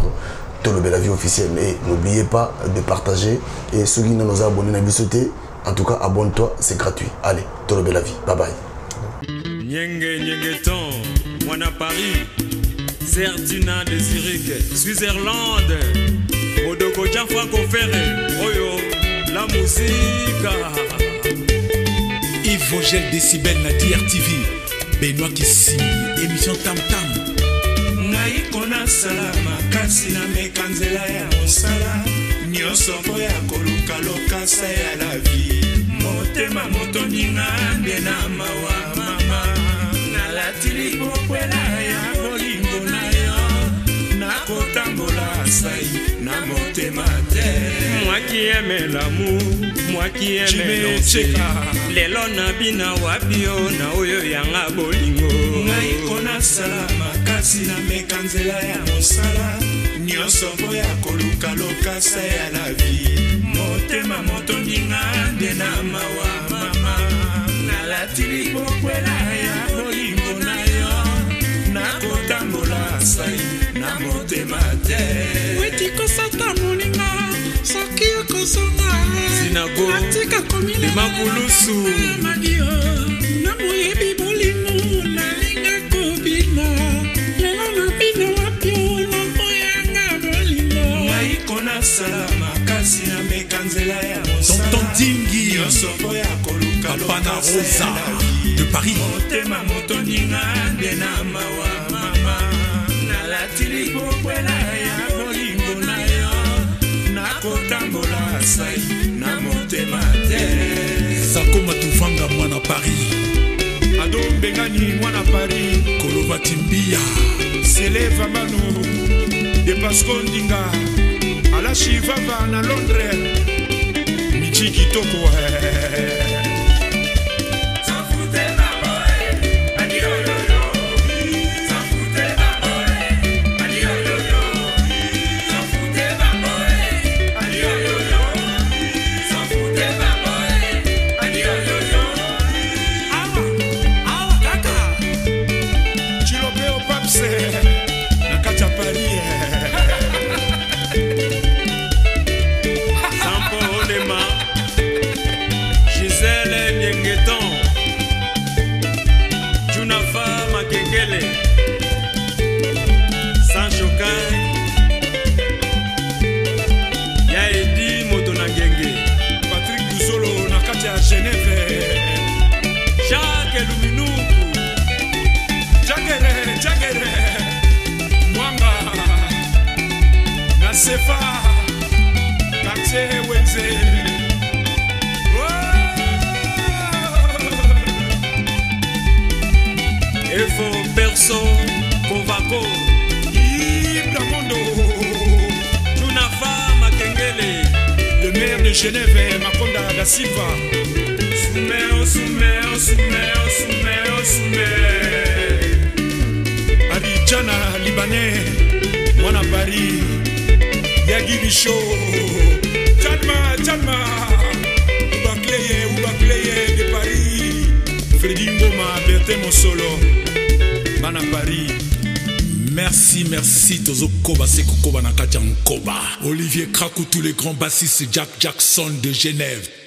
Tolo Bela Vie officielle et n'oubliez pas de partager et ceux qui nous ont abonnés na bisoté. En tout cas, abonne-toi, c'est gratuit. Allez, Tolo Bela Vie. Bye bye. Nyengeton, moi à Paris, Zertina de Zurich, Switzerland, Odoko Franco Ferré, Oyo, la musique. Yves Vogel Décibel na DRTV, Benoît Kissi, émission Tam Tam. Naikona salama, kasi na mekanzela ya mosala. Nyonso mpo ya koluka lokasa ya la vie motema motoninga nde na mawa mama nalatili bokwela ya bolingo na yo nakotambola sai na motema te moi qui aime l'amour moi qui aime l'oncheka lelo na bina wabio na oyo yanga bolingo naikona salama kasi na mekanzela ya mosala nyonso mpo ya koluka lokasa ya la vie motema motoninga nde na mawa mama nalatili bokwela ya bolingo na yo bulusu madio na moyebi bolimo nalinga kobina lelo napina wapio na moyanga bolimo maiko na salama kasi na mekanzela ya mosala tonton Dingi yosopo ya koluka Papa na Rosa de Paris motema motoninga nde na mawa mama nalatili kokwela ya bolingo na yo nakotambola sai na motema te Sakoma Tufanga mwana Paris ado mbengani mwana Paris Kolova Timbia seleva mano de Pasco Ndinga alashi vava na Londres michi kitoko Sefa Kate Wenze Efo Perso Kovako Ibramondo Tunafa Makengele le maire de Genève Makonda da Silva Soumeo Arijana Libanais Mwana Paris Yagi Bicho Tchalma Oubakleye de Paris Freddy Ngoma Bertin Mosolo Bana Paris Merci Tozo Koba Seko Koba Nakatia Nkoba Olivier Krakou tous les grands bassistes Jack Jackson de Genève